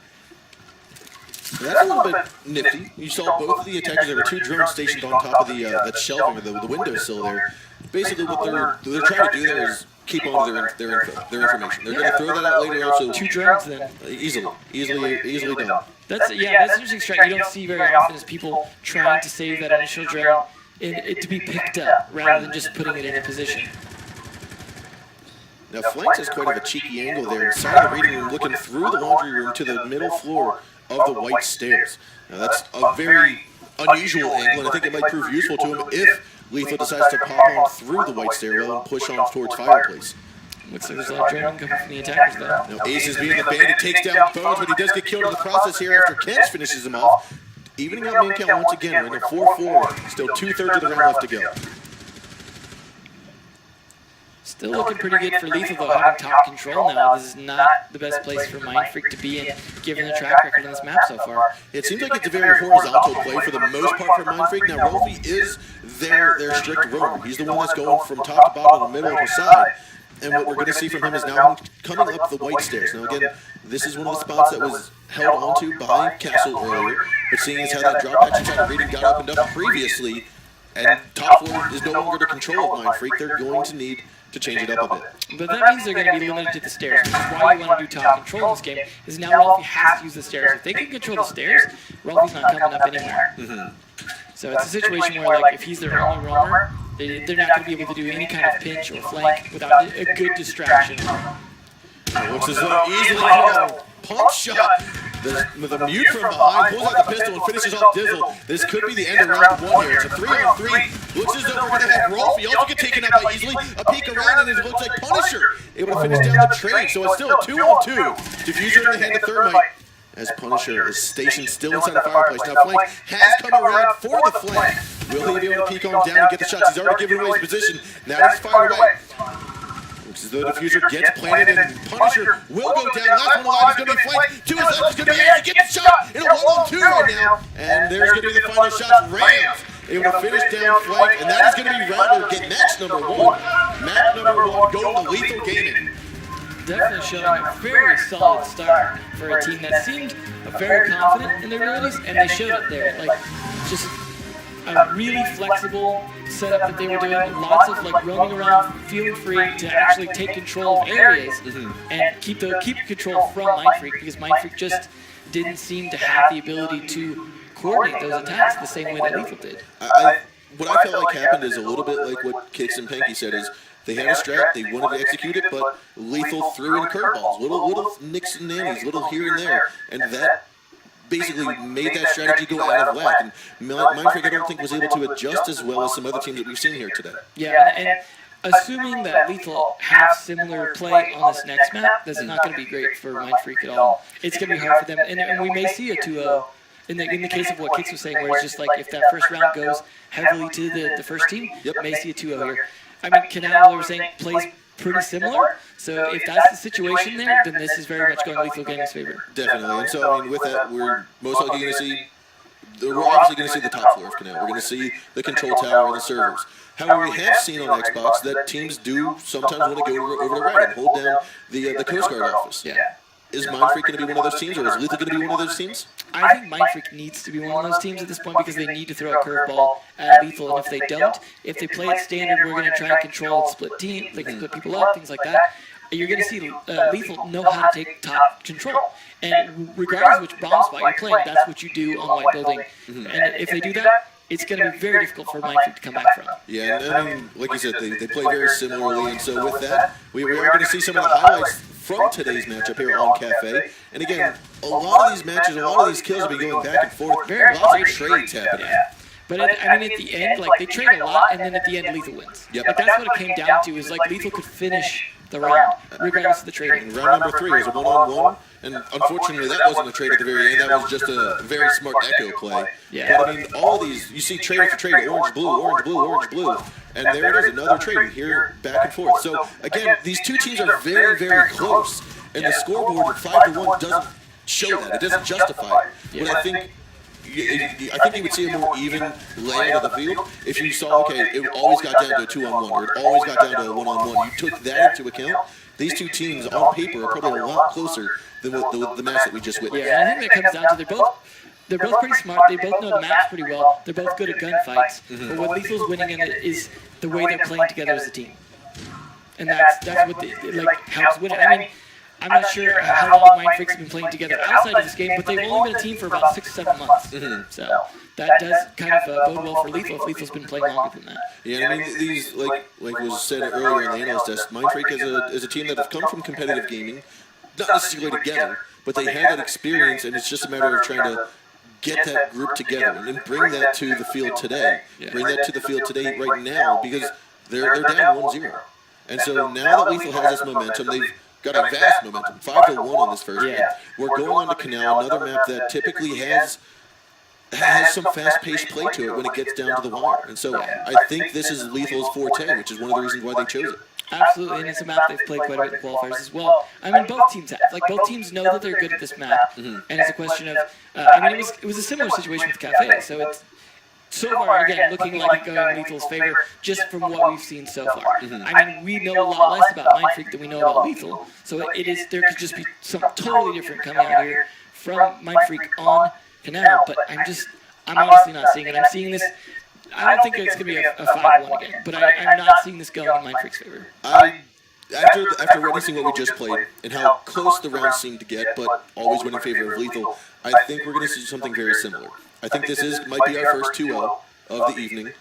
That's a little bit nifty. You saw both of the attackers. There were 2 drones stationed on top of that shelving or the windowsill there. Basically, what they're trying to do there is keep on to their information. They're going to throw that out later on. So 2 drones then. Easily done. That's an interesting strat you don't see very often is people trying to save that initial drone and it to be picked up rather than just putting it in a position. Now, Flanks has quite of a cheeky angle there inside the reading room, looking through the laundry room to the middle floor of the white stairs. Now, that's a very unusual angle, and I think it might prove useful to him if Lethal decides to pop on through the white stairwell and push on towards Fireplace. Looks like there's a lot of droning coming from the attackers though. Now, Ace is being the bandit, takes down Bones, but he does get killed in the process here after Kens finishes him off. Evening out man count once again. We're in a 4-4. Still 2/3 of the round left to go. Still looking pretty good for Lethal though, having top control now. This is not the best place for Mind Freak to be in, given the track record on this map so far. It seems like it's a very horizontal play for the most part for Mind Freak. Now, Rolfie is their strict roamer. He's the one that's going from top to bottom, the middle to side. And what we're going to see from him is now coming up the white stairs. Now, again, this is one of the spots that was held onto by Castle earlier. But seeing as how that drop hatch inside of reading got opened up previously, and top floor is no longer the control of Mind Freak, they're going to need to change it up a bit. But that means they're going to be limited to the stairs, which is why you want to do top control in this game, is now Rolfie has to use the stairs. If they can control the stairs, Rolfie's not coming up anymore. So it's a situation where, like, if he's their only roamer, they're not going to be able to do any kind of pinch or flank without a good distraction. Looks as though easily a pump shot. The mute from behind pulls out the pistol and finishes off Dizzle. This could be the end of round 1 here. It's a 3-on-3. Looks as though we're going to have Rolfie also get taken out by easily. A peek around and it looks like Punisher able to finish down the trade. So it's still a 2-on-2. Diffuser in the hand of Thermite. As Punisher is stationed still inside the fireplace. Now Flank has come around for the flank. Will he be able to peek on down and get the shots? He's already given away his position. Now he's fired away. Looks as though the diffuser gets planted and Punisher will go down. Last one alive is going to be Flank. To his left is going to be Ace. He gets the shot in a 1-on-2 right now. And there's going to be the final shot. Rams able to finish down Flank. And that is going to be match number 1. Match number 1 going to Lethal Gaming. Definitely showing a very solid start for a team that seemed very confident in their abilities, and they showed it there. Like, just a really flexible setup that they were doing. Lots of like roaming around, feeling free to actually take control of areas and keep control from Mind Freak, because Mind Freak just didn't seem to have the ability to coordinate those attacks the same way that Lethal did. What I felt like happened is a little bit like what Kicks and Panky said is they had a strat, they wanted to execute it, but Lethal threw in curveballs, little nicks and nannies, little here and there, and that basically made that strategy go out of whack. And Mind Freak, I don't think, was able to adjust as well as some other teams that we've seen here today. Yeah, and assuming that Lethal have similar play on this next map, that's not going to be great for Mind Freak at all. It's going to be hard for them, and we may see a 2-0. In the case of what Kicks was saying, where it's just like if that first round goes heavily to the first team, may see a 2-0 here. I mean, Canal, we were saying, plays pretty similar. So if that's the situation there, then this is very much going Lethal Gaming's favor. Definitely. And so, I mean, with that, we're most likely going to see, we're obviously going to see the top floor of Canal. We're going to see the control tower and the servers. However, we have seen on Xbox that teams do sometimes want to go over to right and hold down the Coast Guard office. Yeah. Is Mind Freak going to be one of those teams, or is Lethal going to be one of those teams? I think Mind Freak needs to be one of those teams at this point because they need to throw a curveball at Lethal, and if they don't, if they play it standard, we're going to try and control and split team, like split people up, things like that. You're going to see Lethal know how to take top control. And regardless of which bomb spot you're playing, that's what you do on White Building. And if they do that, it's going to be very difficult for Mind Freak to come back from. Yeah, and I mean, like you said, they play very similarly, and so with that, we are going to see some of the highlights from today's matchup here on Cafe. And again, a lot of these matches, a lot of these kills will be going back and forth. Lots of trades happening. Yeah. But I mean, at the end, like, they trade a lot, and then at the end, Lethal wins. Yep. Like, that's what it came down to, is like Lethal could finish the round, regardless of the trading. And round number 3 was a 1-on-1, and unfortunately that wasn't a trade at the very end. That was just a very smart echo play. Yeah. But I mean, all of these, you see trade after trade, orange, blue, orange, blue, orange, blue. And there it is, another trade here, back and forth. So again, these two teams are very, very close. And the scoreboard 5-1 doesn't show that. It doesn't justify it. But I think you would see a more even layout of the field if you saw, okay, it always got down to a 2-on-1 or it always got down to a 1-on-1. You took that into account. These two teams on paper are probably a lot closer than the match that we just witnessed. Yeah, I think that comes down to they're both pretty smart. They both know the maps pretty well. They're both good at gunfights. But what Lethal's winning in it is the way they're playing together as a team, and that's what helps win it. I mean, I'm not sure how long Mind Freak's been playing together outside of this game, but they've only been a team for about 6 or 7 months. So that does kind of bode well for Lethal if Lethal's been playing longer than that. Yeah, I mean, these, like was said earlier in the analyst desk, Mind Freak is a team that have come from competitive gaming, not necessarily together, but they have that experience, and it's just a matter of trying to get that group together and then bring that to the field today. Bring that to the field today right now, because they're down 1-0. And so now that Lethal has this momentum, they've got a vast momentum, 5-1 on this first game. We're going on to Canal, another map that typically has some fast-paced play to it when it gets down to the wire. And so I think this is Lethal's forte, which is one of the reasons why they chose it. Absolutely, and it's a map they've played quite a bit in qualifiers as well. I mean, both teams have. Like, both teams know that they're good at this map, and it's a question of, it was a similar situation with Cafe, so it's, so far, again, looking like it going in Lethal's favor, just from what we've seen so far. I mean, we know a lot less about Mind Freak than we know about Lethal, so there could just be something totally different coming out here from Mind Freak on Canal, but I'm honestly not seeing it. I'm seeing this. I don't think it's going to be a 5-1 again, but I'm not seeing this going in Mind Freak's favor. After witnessing what we just played and how close the rounds seemed to get, but always went in favor of Lethal, I think we're going to see something very similar. I think this might be our first 2-0 of the evening,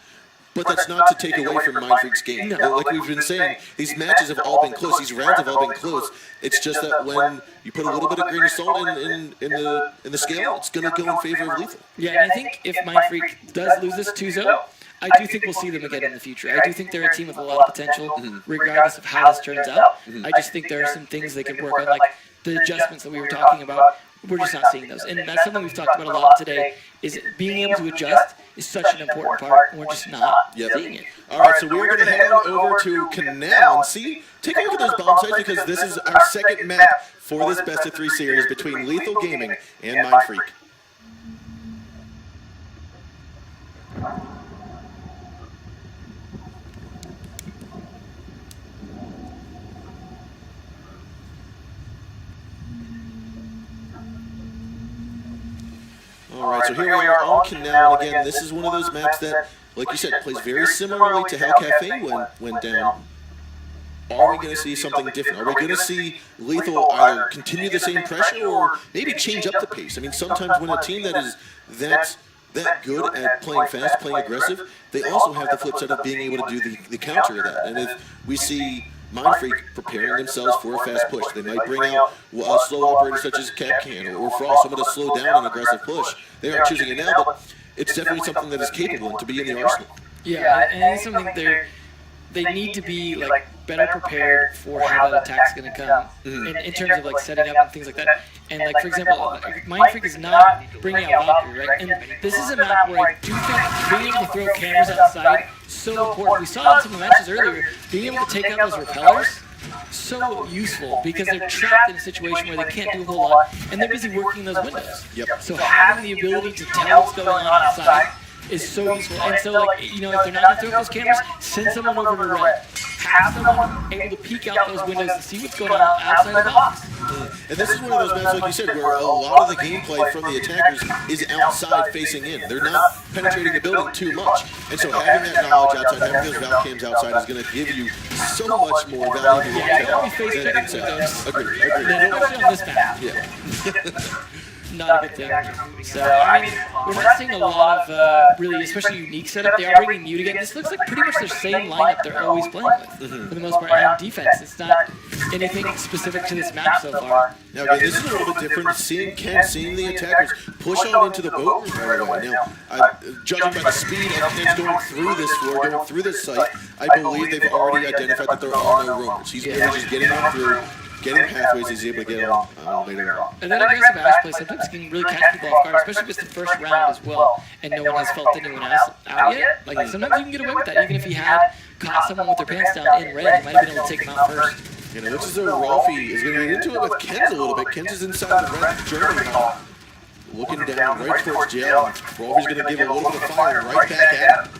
but that's not to take away from Mind Freak's game. Like we've been saying, these matches have all been close. These rounds have all been close. It's just that when you put a little bit of grain of salt in the scale, it's going to go in favor of Lethal. Yeah, and I think if Mind Freak does lose this 2-0, I do think we'll see them again in the future. I do think they're a team with a lot of potential, regardless of how this turns out. I just think there are some things they could work on, like the adjustments that we were talking about. We're just not seeing those. And that's something we've talked about a lot today, is being able to adjust is such an important part, and we're just not seeing it. All right, so we're going to head on over to Canal and take a look at those bomb sites, because this is our second map for this best-of-3 series between Lethal Gaming and Mind Freak. All right, so here we are on Canal. Again, this is one of those maps that, like you said, plays very similarly to how Cafe went down. Are we going to see something different? Are we going to see Lethal either continue the same pressure or maybe change up the pace? I mean, sometimes when a team that is that good at playing fast, playing aggressive, they also have the flip side of being able to do the counter of that. And if we see Mind Freak preparing themselves for a fast push, they might bring out slow operators such as Capcan or Frost, someone to slow down an aggressive push. They aren't choosing it now, but it's definitely something that is capable and to be in the arsenal. Yeah, and it's something they need to be better prepared for how that attack's going to come in terms of setting up and things like that. And for example, Mind Freak is not bringing out Valkyrie, right? And this is a map where I do think being able to throw cameras outside is so important. We saw in some of the matches earlier, being able to take out those repellers, so useful, because they're trapped in a situation where they can't do a whole lot, and they're busy working those windows. So having the ability to tell what's going on outside is so useful. And so, if they're not going to throw those cameras, send someone over to red. Have someone able to peek out those windows to see what's going on outside the box. And this is one of those maps, like you said, where a lot of the gameplay from the attackers is outside facing in. They're not penetrating the building too much. And so having that knowledge outside, having those Valk cams outside is going to give you so much more valuable intel than inside. Agreed. Especially on this map. Yeah. Not a good thing. So, we're not seeing a lot of really, especially unique setup. They are bringing Mute again. This looks like pretty much their same lineup they're always playing with, for the most part, on defense. It's not anything specific to this map so far. Now, again, this is a little bit different. Seeing the attackers push on into the boat room right away. Now, judging by the speed of Ken's going through this floor, going through this site, I believe they've already identified that there are no roamers. He's really just getting them through, getting pathways he's able to get on later on. And then aggressive Ash play sometimes can really catch people off guard, especially if it's the first round as well, and no one has felt anyone else out yet. Sometimes you can get away with that, even if he had caught someone with their pants down in red, he might have been able to take them out first. And it looks as though Rolfie is going to get into it with Kenz a little bit. Kenz is inside the red German hall, looking down right towards jail. Rolfie's going to give a little bit of fire right back at him.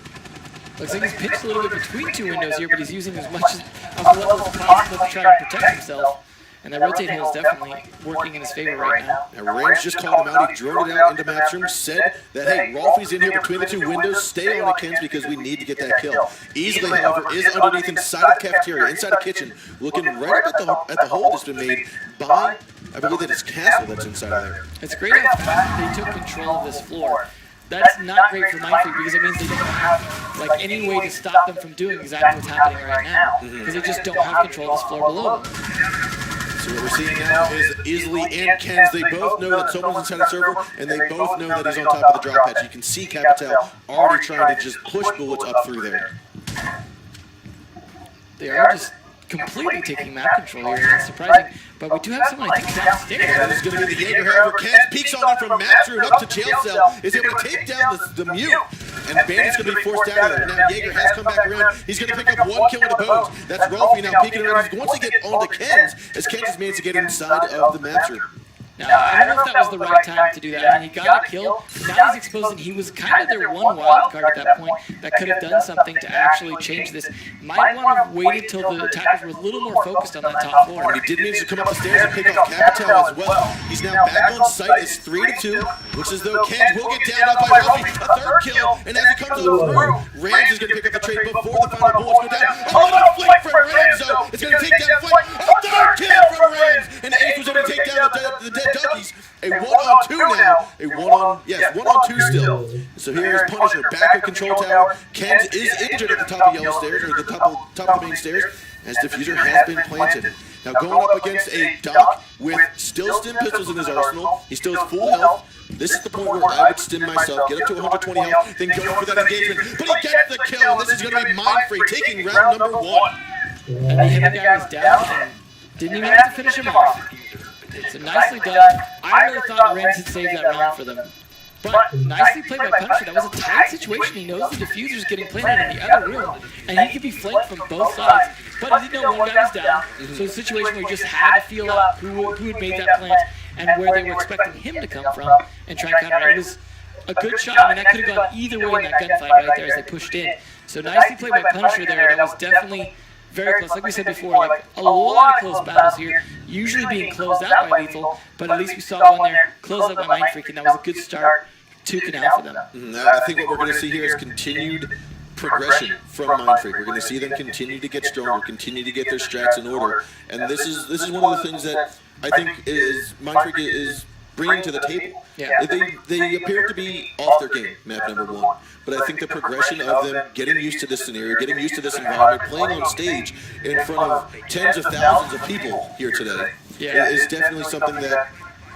Looks like he's pitched a little bit between two windows here, but he's using as much of the level as possible to try to protect himself. And that rotate hill is definitely working in his favor right now. Now, Rams just called him out. He drove it out into Matt's room, said that, hey, Rolfie's in here between the two windows. Stay on the Kenz because we need to get that kill. Easily, however, is underneath inside the cafeteria, inside the kitchen, looking right up at the hole that's been made by, I believe that it's Castle that's inside of there. It's great how they took control of this floor. That's not great for Mindfreak because it means they don't have like any way to stop them from doing exactly what's happening right now because they just don't have control of this floor below them. So what we're seeing now is Isley and Kenz. They both know that someone's inside the server, and they both know that he's on top of the drop hatch. You can see Capital already trying to just push bullets up through there. They are just completely taking map control here. It's surprising, but we do have someone, I think, downstairs. Yeah, this is going to be the Jaeger. However, Kenz peeks on him from Matt's room up to jail cell, is able to take down the mute, and Bandit's going to be forced out of there. Now Jaeger has come back around. He's going to pick up one kill in the bones. That's Rolfie now peeking around. He's going to get onto Kenz, as Kenz has managed to get inside of the Matt's room. Now, I don't know if that was the right time to do that. I mean, he got a kill. Now he's exposed, and he was kind of their one wild card at that point that could have done something to actually change this. Might want to have waited till the attackers were a little more focused on that top floor. And he did manage to come up the stairs and pick off Capital as well. He's now back on site. It's 3-2. Looks as though Kenz will get down up by Rolfie. A third kill, and as he comes on through, Rams is going to pick up the trade before the final bullets go down. A little flick from Rams, though. It's going to take down Flick. A third kill from Rams, and Ace was going to take down the dead duckies. A 1-on-2 now. A 1-on-2 still. So here is Punisher back at control tower. Kenz is injured at the top of yellow stairs, or the top of the main stairs, as Diffuser has been planted. Now going up against a Doc with still stim pistols in his arsenal. He still has full health. This is the point where I would stim myself, get up to 120 health, then go for that engagement. But he gets the kill, and this is going to be Mindfreak taking round number 1. And the heavy guy was down and didn't even have to finish him off. So nicely done. I really thought Rams had saved that round for them. But nicely played by Punisher. That was a tight situation. He knows the diffuser's getting planted in the other room, and he could be flanked from both sides. But he didn't know one guy was down. So it's a situation where he just had to feel out who had made that plant and where they were expecting him to come from and try and counter it. It was a good shot. I mean, that could have gone either way in that gunfight right there as they pushed in. So nicely played by Punisher there. That was definitely very close. Like we said before, like a lot of close battles here, usually being closed out by Lethal, but at least we saw one there closed out by Mindfreak, and that was a good start to Canal for them. I think what we're going to see here is continued progression from Mindfreak. We're going to see them continue to get stronger, continue to get their strats in order, and this is one of the things that I think is Mindfreak is bringing to the table. Yeah. They appear to be off their game, map number 1. But I think the progression of them getting used to this scenario, getting used to this environment, playing on stage in front of tens of thousands of people here today is definitely something that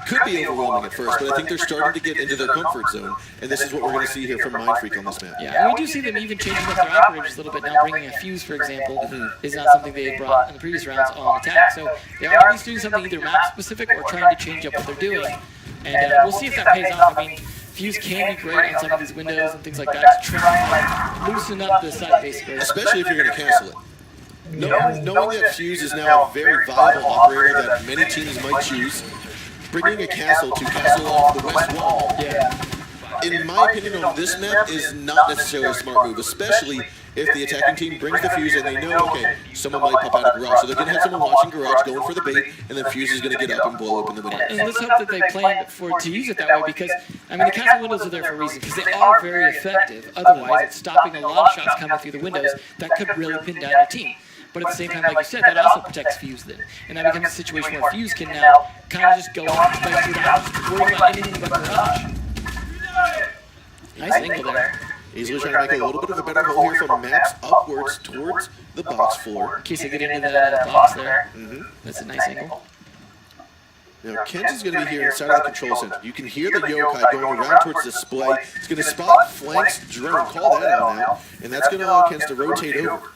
could be overwhelming at first, but I think they're starting to get into their comfort zone, and this is what we're going to see here from Mindfreak on this map. Yeah, and we do see them even changing up their operators a little bit now. Bringing a fuse, for example, is not something they had brought in the previous rounds on attack. So they are at least doing something either map-specific or trying to change up what they're doing. And we'll see if that pays off. I mean, Fuse can be great on some of these windows and things like that to try and loosen up the site, basically. Especially if you're going to cancel it. Knowing that Fuse is now a very viable operator that many teams might choose, bringing a castle to castle off the west wall, in my opinion on this map, is not necessarily a smart move, especially if the attacking team brings the Fuse and they know, okay, someone might pop out of garage. So they're going to have someone watching garage, going for the bait, and then Fuse is going to get up and blow open the window. And let's hope that they planned to use it that way because, I mean, the castle windows are there for a reason because they are very effective. Otherwise, it's stopping a lot of shots coming through the windows that could really pin down your team. But at the same time, like you said, that also protects Fuse then. And that becomes a situation where Fuse can now kind of just go off without worrying about anything but garage. Nice angle there. Easily trying to make a little bit of a better hole here from maps upwards towards the box floor. In case they get into that box there. That's a nice angle. Now, Kenz is going to be here inside of the control center. You can hear the yokai going around towards the display. It's going to spot flanks drone, call that out now, and that's going to allow Kenz to rotate over.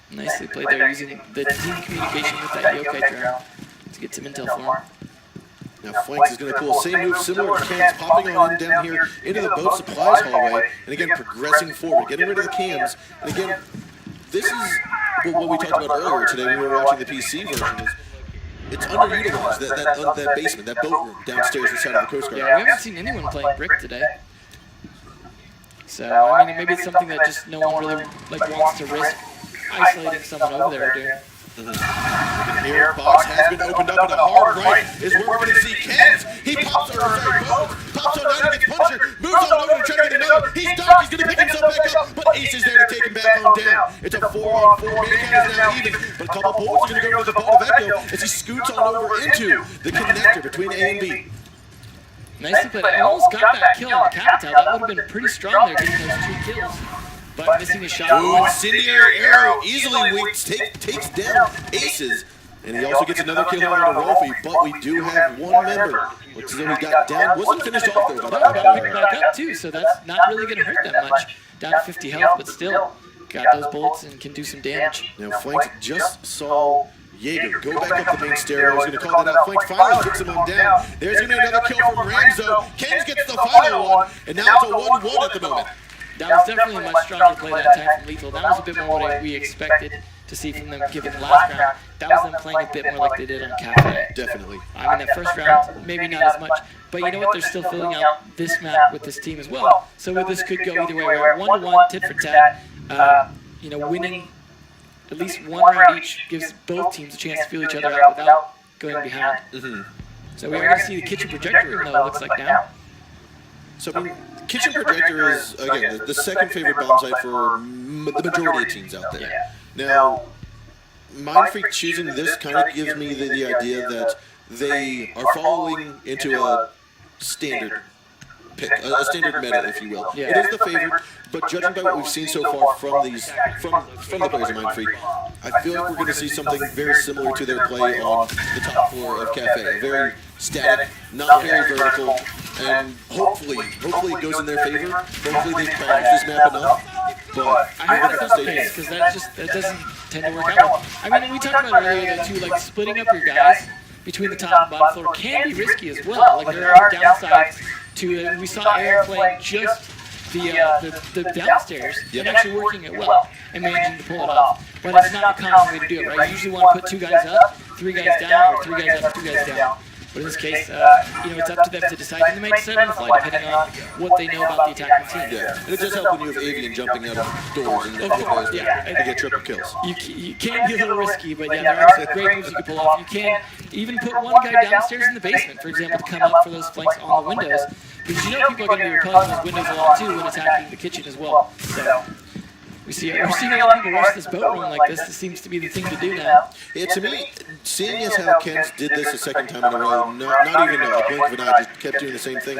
Nicely played there, using the team communication with that yokai drone to get some intel for him. Now Flanks is going to pull the same move similar to Kenz, popping on in down here into the boat supplies hallway, and again progressing forward, getting rid of the cams. And again, this is what we talked about earlier today when we were watching the PC version is it's underutilized, that basement, that boat room downstairs inside of the Coast Guard. Yeah, we haven't seen anyone playing brick today. So, I mean, maybe it's something that just no one really wants to risk isolating someone over there doing. Here, box has been opened up, and a hard right is where we're going to see Kens. He pops on down and gets Puncher, moves on over to try to get another. He's done, he's going to pick himself back up, but Ace is there to take him back on down. It's a 4-on-4, Mankind is now even, but a couple bullets are going to go to the ball of Echo as he scoots on over into the connector between A and B. Nicely played. I almost got that kill on the Capital. That would have been pretty strong there, getting those 2 kills. But missing a shot. Ooh, incendiary arrow easily takes down Aces. And he also gets another kill on Rolfie, but we do have one member. Which is what he got down. Wasn't finished off there. But got picked back up too, so that's not really going to hurt that much. Down to 50 health, but still got those bullets and can do some damage. Now Flank just saw Jaeger go back up the main stair. I was going to call that out. Flank finally kicks him on down. There's going to be another kill from Ramzo. Kens gets the final one, and now it's a 1-1 at the moment. That was definitely a much stronger play that time from Lethal. That was a bit more what we expected to see from them given the last round. That was them playing a bit more like they did on Cafe. Definitely. I mean, that first round, maybe not as much. But you know what? They're still filling out this map with this team as well. So this could go either way. We're 1-1, tit for tat. You know, winning at least one round each gives both teams a chance to feel each other out without going behind. So we are going to see the kitchen projector room, though, it looks like now. So, I mean, kitchen projector is, again, the second favorite bomb site for the majority of teams out there. Now, Mind Freak choosing this kind of gives me the idea that they are falling into a standard pick, a standard meta, if you will. It is the favorite, but judging by what we've seen so far from the players of Mind Freak, I feel like we're going to see something very similar to their play on the top floor of Cafe. Very static, not very vertical, and hopefully it goes in their favor. Hopefully they polished this map enough. But I hope that's the case, because that doesn't tend to work out. I mean, we talked about earlier that too, like splitting up your guys between the top and bottom floor can be risky as well. Like there are downsides to it. We saw Air playing just the downstairs and actually working it well and managing to pull it off. But it's not the common way to do it, right? You usually want to put 2 guys up, 3 guys down, or 3 guys up, 2 guys down. But in this case, you know, it's up to them to decide, and they might decide on the fly depending on what they know about the attacking team. Yeah, and it does help when you have Avian jumping out of doors and to get triple kills. You can be a little risky, but yeah, there are some great moves you can pull off. You can even put one guy downstairs in the basement, for example, to come up for those flanks on the windows, because you know people are going to be repelling those windows a lot too when attacking the kitchen as well. So we're seeing a lot of people rush this boat room like this. This seems to be the thing to do now. Yeah, to me, seeing as how Kens did this a second time in a row, not even a blink of an eye, just kept doing the same thing.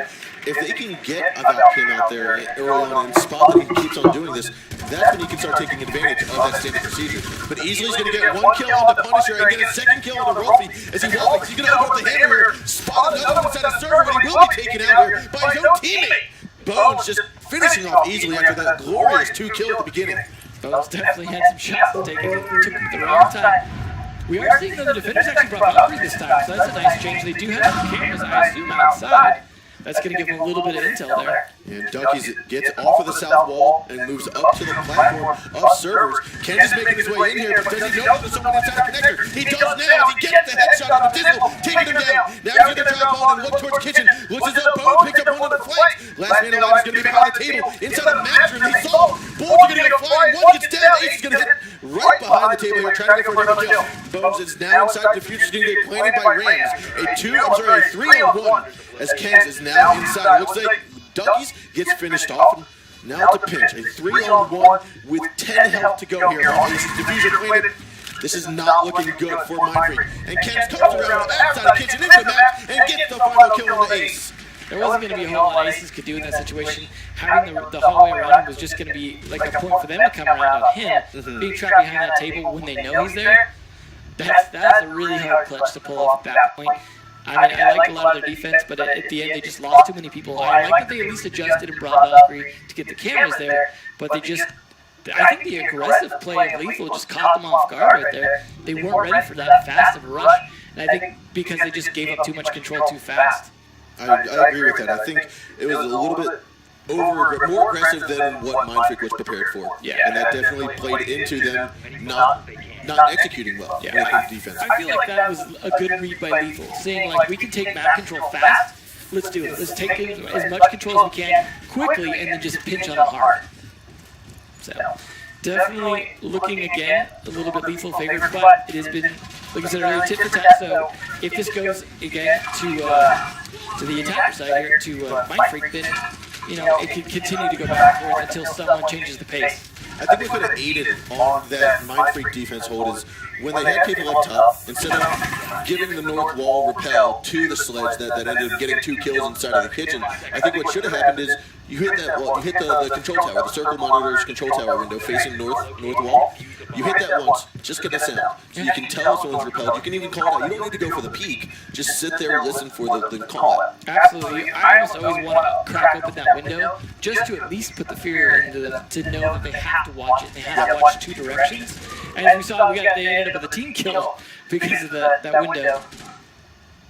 If they can get about Kim out there early on and spot that he keeps on doing this, that's when you can start taking advantage of that standard procedure. But easily he's going to get 1 kill on the Punisher and get a 2nd kill on the Rolfie as he walks. He's going to open up the hammer here, spot another one inside the server, but he will be taken out here by his own teammate. Bones just finishing off easily after that glorious 2 kill at the beginning. Bones definitely had some shots to take it. Took him at the wrong time. We are seeing that the defenders actually brought Valkyrie this time, so that's a nice change. They do have some cameras, I assume, outside. That's going to give them a little bit of intel there. And Duckies gets off of the south wall and moves up to the platform of servers. Kens is making his way in here, but does he know there's someone inside the connector? He does now as he gets the headshot on the Dizzle, taking him down. Now he's going to drop on and look towards kitchen. Looks as though Bone picks up one of the flanks. Last man alive is going to be behind the table. Inside the match room, he saw Bones are going to go flying. One gets down. Ace is going to hit right behind the table here, trying to get for another kill. Bones is now inside the future, going to get planted by Rams. A 3-on-1 as Kens is now inside. It looks like Duckies gets finished off. And now it's a pinch. A 3-on-1 with 10 health to go here. Ace diffuser planted. This is not looking good for Mind Freak. And Kens comes around outside the kitchen into the match and gets the final kill on the Ace. There wasn't going to be a whole lot Aces could do in that situation. Having the hallway around him was just going to be like a point for them to come around on him. Being trapped behind that table when they know he's there, that's a really hard clutch to pull off at that point. I mean, I liked a lot of their defense, but at the end they just lost too many people. I like that they at least adjusted and brought Valkyrie to get the cameras there, but they just, I think the aggressive play of Lethal just caught them off guard right there. They weren't ready for that fast of a rush, and I think because they just gave up too much control too fast. I agree with that. I think it was a little bit more aggressive than what Mind Freak was prepared for. Yeah. And that definitely played into them not executing well when it came to defense. I feel like that was a good read by Lethal, saying like we can take map control fast. Let's do it. Let's take as much control as we can quickly, and then just pinch on them hard. So definitely looking again a little bit Lethal favored, but it has been, like I said earlier, tit for tat. So if this goes again to the attacker side here, to Mind Freak, then it can continue to go back and forth until someone changes the pace. I think what could have aided on that Mind Freak defense hold is when they had people up top, instead of giving the north wall repel to the sledge that ended up getting 2 kills inside of the kitchen, I think what should have happened is you hit the control tower, the circle monitor's control tower window facing north wall. You hit that once, just get a sound. So you can tell if someone's repelled. You can even call it out. You don't need to go for the peak. Just sit there and listen for the call out. Absolutely. I almost always want to crack open that window just to at least put the fear into them to know that they have to watch it. They have to watch 2 directions. And as we saw, they ended up with a team kill because of that window.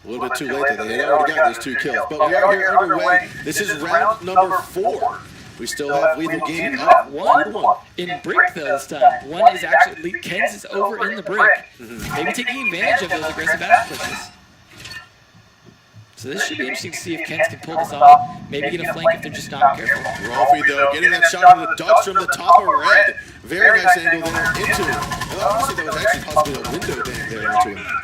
A little bit too late there. They had already got those 2 kills. But we are here underway. This is round number 4. We still have Lethal Gaming up 1-1. In brick though this time. One is actually, Ken's is over in the brick. Maybe taking advantage of those aggressive back pushes. So this should be interesting to see if Kens can pull this off. Maybe get a flank if they're just not careful. Rolfie though, getting that shot to the ducks from the top of red. Very nice angle there into it. Honestly, that was actually possibly a window bang there into him.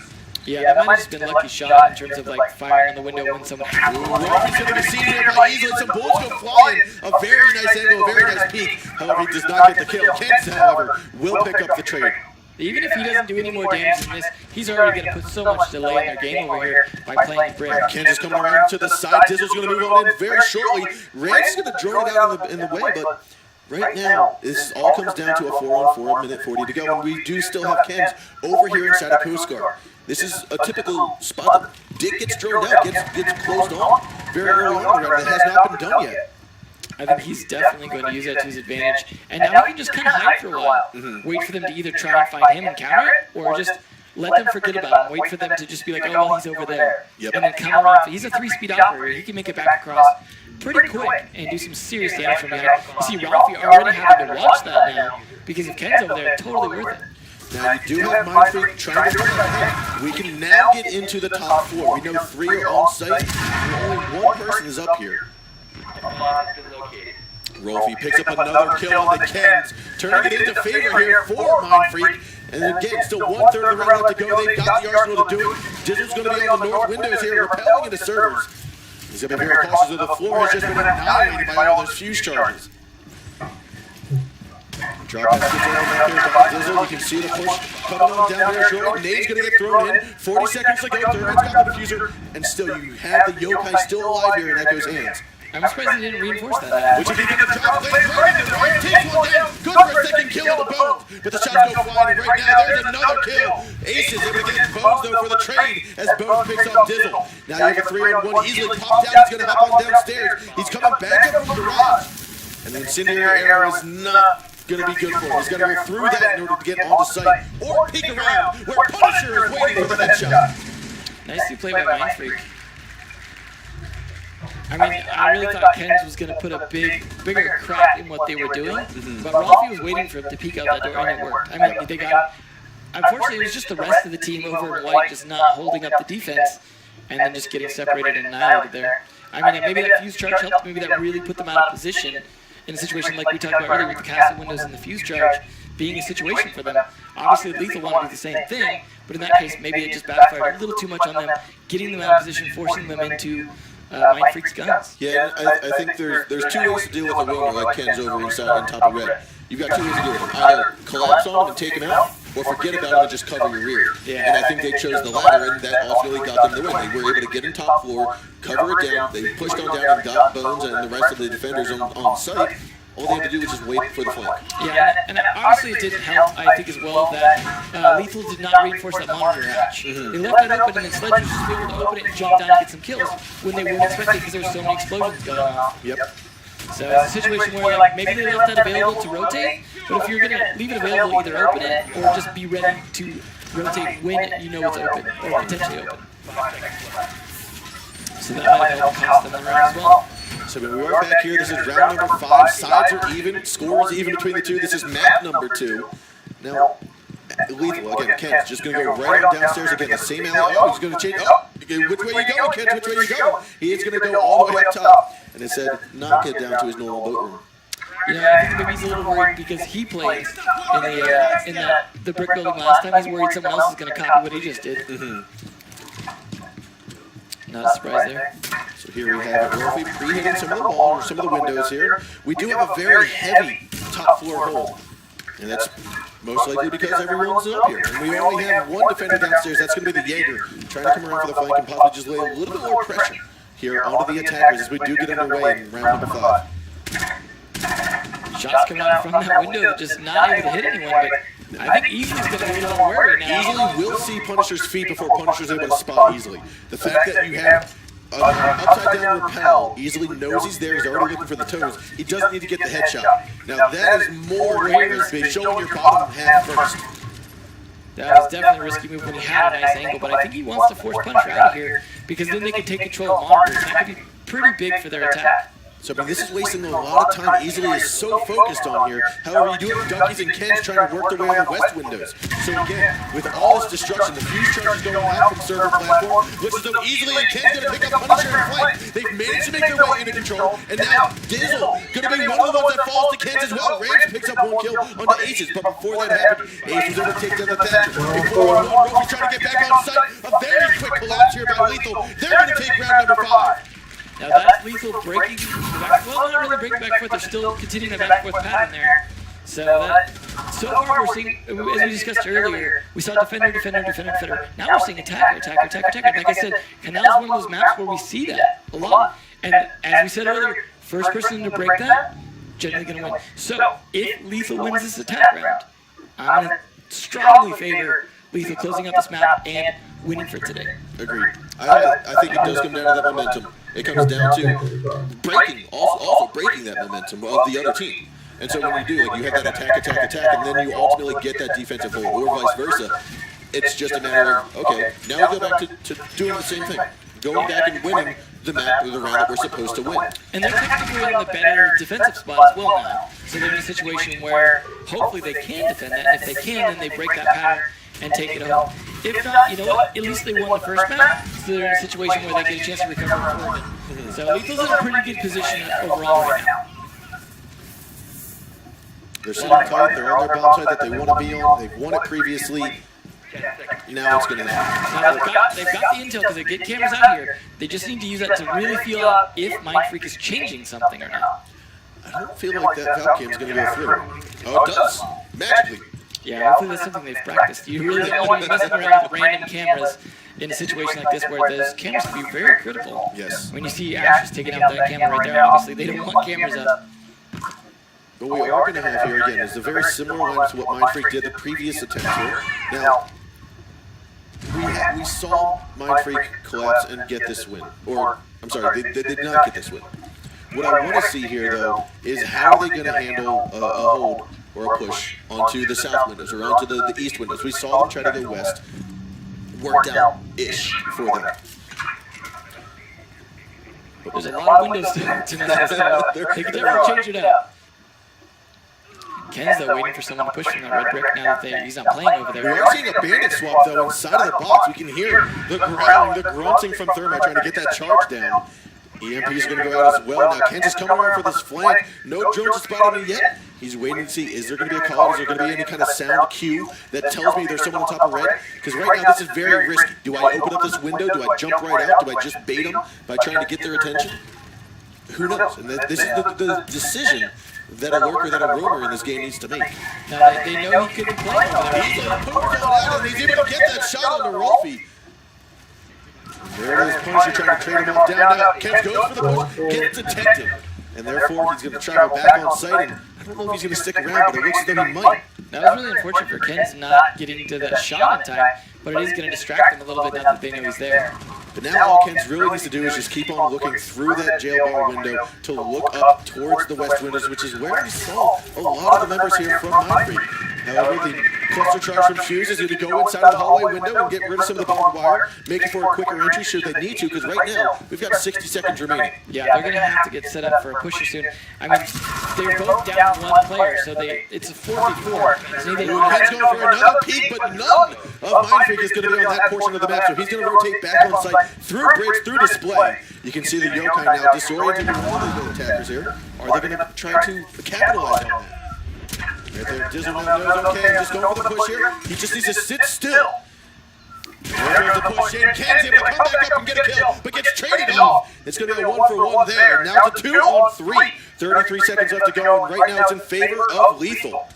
Yeah, that might have just been a lucky shot in terms of like firing on the window when someone. Rolfie's going to be seen here by easily. Some bullets go flying. A very nice angle, a very nice peek. However, he does not get the kill. Kent, however, will pick up the trade. Even if he doesn't do any more damage than this, he's already going to put so much delay in their game over here by playing brick. Kent is coming around to the side. Dizzle's going to move on in very shortly. Rance is going to drone it out in the way, but right now, this all comes down to a 4-on-4, minute 40 to go, and we do still have Kens over here inside of Coast Guard. This is a typical spot that Dick gets droned out, gets closed on very early on, that has not been done yet. I think he's definitely going to use that to his advantage. And now he can just kind of hide for a while. Wait for them to either try and find him and counter it, or just let them forget about him. Wait for them to just be like, oh, well, he's over there. And then come around. He's a 3-speed operator. He can make it back across pretty quick and do some serious damage from behind. You see Ralphie already having to watch that now, because if Ken's over there, totally worth it. Now you do have Mind Freak trying to run ahead. We can now get into the top 4. We know 3 are on site, and only 1 person is up here. Rolfie picks up another kill on the Kens, turning it into favor here for Mind Freak. And again, still 1/3 of the round left to go. They've got the arsenal to do it. Dizzle's going to be on the north windows here, repelling into servers. He's going to be very cautious of the floor. Has just been annihilated by all those fuse charges. Drop that skip back there by Dizzle. You can see the push coming on down there shortly. Nade's going to get thrown in. 40 seconds to go. Thurman's got the diffuser. And still, you have the yokai still alive here in Echo's hands. I'm surprised they didn't reinforce that. Which is even the drop. Plays right into the right. Takes one down. Good for a second kill on the Bones. But the shots go flying. And right now, there's another kill. Ace is able to get Bones, though, for the trade as Bones picks up Dizzle. Now you have a 3-on-1. Easily popped out. He's going to hop on downstairs. He's coming back up from the garage. And the incendiary arrow is not going to be good for him. He's got to go through that in order to get onto site. Or peek around where Punisher is waiting for that shot. Nicely played by Mind Freak. I mean, I really thought Kens was going to put a bigger crack in what they were doing, but Ralphie was waiting for him to peek out that door, and it worked. I mean, they got, unfortunately, it was just the rest of the team over in white just not holding up the defense, and then just getting separated and annihilated there. I mean, maybe that fuse charge helped, maybe that really put them out of position in a situation like we talked about earlier with the castle windows and the fuse charge being a situation for them. Obviously, Lethal wanted to do the same thing, but in that case, maybe it just backfired a little too much on them, getting them out of position, forcing them into Mind Freak's guns. Yeah, I think there's 2 ways to deal with a winner like Ken's over inside on top of red. You've got 2 ways to deal with him. Either collapse on him and take him out, or forget about him and just cover your rear. And I think they chose the latter, and that ultimately got them the win. They were able to get in top floor, cover it down, they pushed on down and got Bones and the rest of the defenders on site. All they had to do was just wait for the flank. Yeah, and obviously it didn't help, I think, as well that Lethal did not reinforce that monitor hatch. They left that open, and then Sledge was just able to open it and jump down and get some kills when they weren't expecting because there were so many explosions going off. Yep. So it's a situation where like maybe they left that available to rotate, but if you're going to leave it available, either open it or just be ready to rotate when you know it's open, or potentially open. So that might have cost them the round as well. So we are back here. This is round number 5. Sides are even. Scores even between the two. This is map number 2. Now, Lethal, again, Kent's just going to go right on downstairs again. The same alley. Oh, he's going to change. Oh, which way you going, Kent? Which way you going? He is going to go all the way up top. And it said not get down to his normal boat room. I think maybe he's a little worried because he played in the brick building last time. He's worried someone else is going to copy what he just did. Not a surprise there. So here we have Wolfie pre-hitting some of the walls or some of the windows here. We do have a very heavy top floor hold. And that's most likely because everyone's up here. And we only have one defender downstairs. That's going to be the Jaeger, trying to come around for the flank and possibly just lay a little bit more pressure here onto the attackers as we do get underway in round number 5. Shots coming out from that window, just not able to hit anyone, but I think Easy's going to be a little worried now. Easily will see Punisher's feet before Punisher's able to spot easily. The fact that you have an upside down repel, Easily knows he's there, he's already looking for the toes. He doesn't need to get the headshot. Now that is more risky, showing your bottom half first. That was definitely a risky move when he had a nice angle, but I think he wants to force Punisher out of here because then they can take control of monitors. That could be pretty big for their attack. So, I mean, this is wasting a lot of time. Easily is so focused on here. However, you do have Duckies and Kens trying to work their way on the west windows. So again, with all this destruction, the fuse charges going out from server platform, looks as though Easily and Ken's going to pick up Punisher and flank. They've managed to make their way into control, and now Dizzle going to be one of the ones that falls to Kens as well. Rams picks up 1 kill onto Aces, but before that happened, Ace was able to take down the Thatcher. Before Roby's trying to get back on site, a very quick collapse here by Lethal. They're going to take round number 5. Now that's Lethal breaking back, well, not really breaking back and forth, they're still continuing the back and forth pattern there. So far we're seeing, as we discussed earlier, we saw defender, defender, defender, defender. Now we're seeing attacker, attacker, attacker, attacker. Like I said, Canal is one of those maps where we see that a lot. And as we said earlier, first person to break that, generally going to win. So if Lethal wins this attack round, I'm going to strongly favor Lethal closing out this map and winning for today. Agreed. I think it does come down to that momentum. It comes down to breaking, also breaking that momentum of the other team. And so when you do, like you have that attack, attack, attack, and then you ultimately get that defensive hold, or vice versa. It's just a matter of, okay, now we go back to doing the same thing. Going back and winning the map or the round that we're supposed to win. And they're technically in the better defensive spot as well now. So they're in a situation where hopefully they can defend that, and if they can, then they break that pattern and take it home. If not, you know what, at least they won the first map, so they're in a situation where they get a chance to recover and forward it. So Lethal's in a pretty good position overall right now. They're sitting tight, they're on their bomb site that they want to be on, they've won it previously. Now it's going to happen. Now they've got the intel because they get cameras out here. They just need to use that to really feel out if Mind Freak is changing something or not. I don't feel like that Valcam is going to go through. Oh, it does. Magically. Yeah, hopefully that's something they've practiced. You really don't want to be messing around with random cameras in a situation like this where those cameras can be very critical. Yes. When you see Ashes taking out that camera right there, obviously they don't want cameras up. What we are going to have here again is a very similar line to what Mind Freak did the previous attempt here. Now, we saw Mind Freak collapse and get this win. Or, I'm sorry, they did not get this win. What I want to see here, though, is how are they going to handle a hold or a push onto the south windows or onto the east windows. We saw them try to go west. Worked out-ish for them. There's a lot of windows to mess this up. They could definitely change it up. Ken's though waiting for someone to push from that red brick now that he's not playing over there. We are seeing a bandit swap though inside of the box. We can hear the growling, the grunting from Thermite trying to get that charge down. EMP is going to go out as well. Now Ken's is coming around for this flank. No drones to spot him yet. He's waiting to see, is there going to be a call? Is there going to be any kind of sound cue that tells me there's someone on top of red? Because right now this is very risky. Do I open up this window? Do I jump right out? Do I just bait them by trying to get their attention? Who knows? And this is the decision that a lurker, that a roamer in this game needs to make. Now they know he could be playing over there. He's out and he's able to get that shot on the Rolfie. There it is, Punisher trying to trade him off down. Now Kent goes for the push, gets detected. And therefore he's going to travel back on site. And I don't know if he's going to stick around, but it looks as though he might. That was really unfortunate for Ken's not getting to that shot in time, but it is going to distract him a little bit now that they know he's there. But now all Kent really needs to do is just keep on looking through that jail bar window to look up towards the west windows, which is where we saw a lot of the members here from Mind Freak. However, cluster charge from Fuse is going to go inside of the hallway window and get rid of some of the barbed wire, making for a quicker entry should they need to, because right now we've got 60 seconds remaining. Yeah, they're going to have to get set up for a pusher soon. I mean, they're both down one player, so it's a 4v4. So He's going for another peek, but none of Mind Freak is going to be on that portion of the map, so he's going to rotate back on site through bridge, through display. You can see the Yokai now disorienting all the attackers here. Are they going to try to capitalize on that? Right there, Dizzle now knows, okay, I'm just going for the push here. He just needs to sit still. There's the push in. Ken's able to come back up and get a kill, but gets traded off. It's going to be a 1-for-1 there. Now it's a 2-on-3. 33 seconds left to go, and right now it's in favor of Lethal.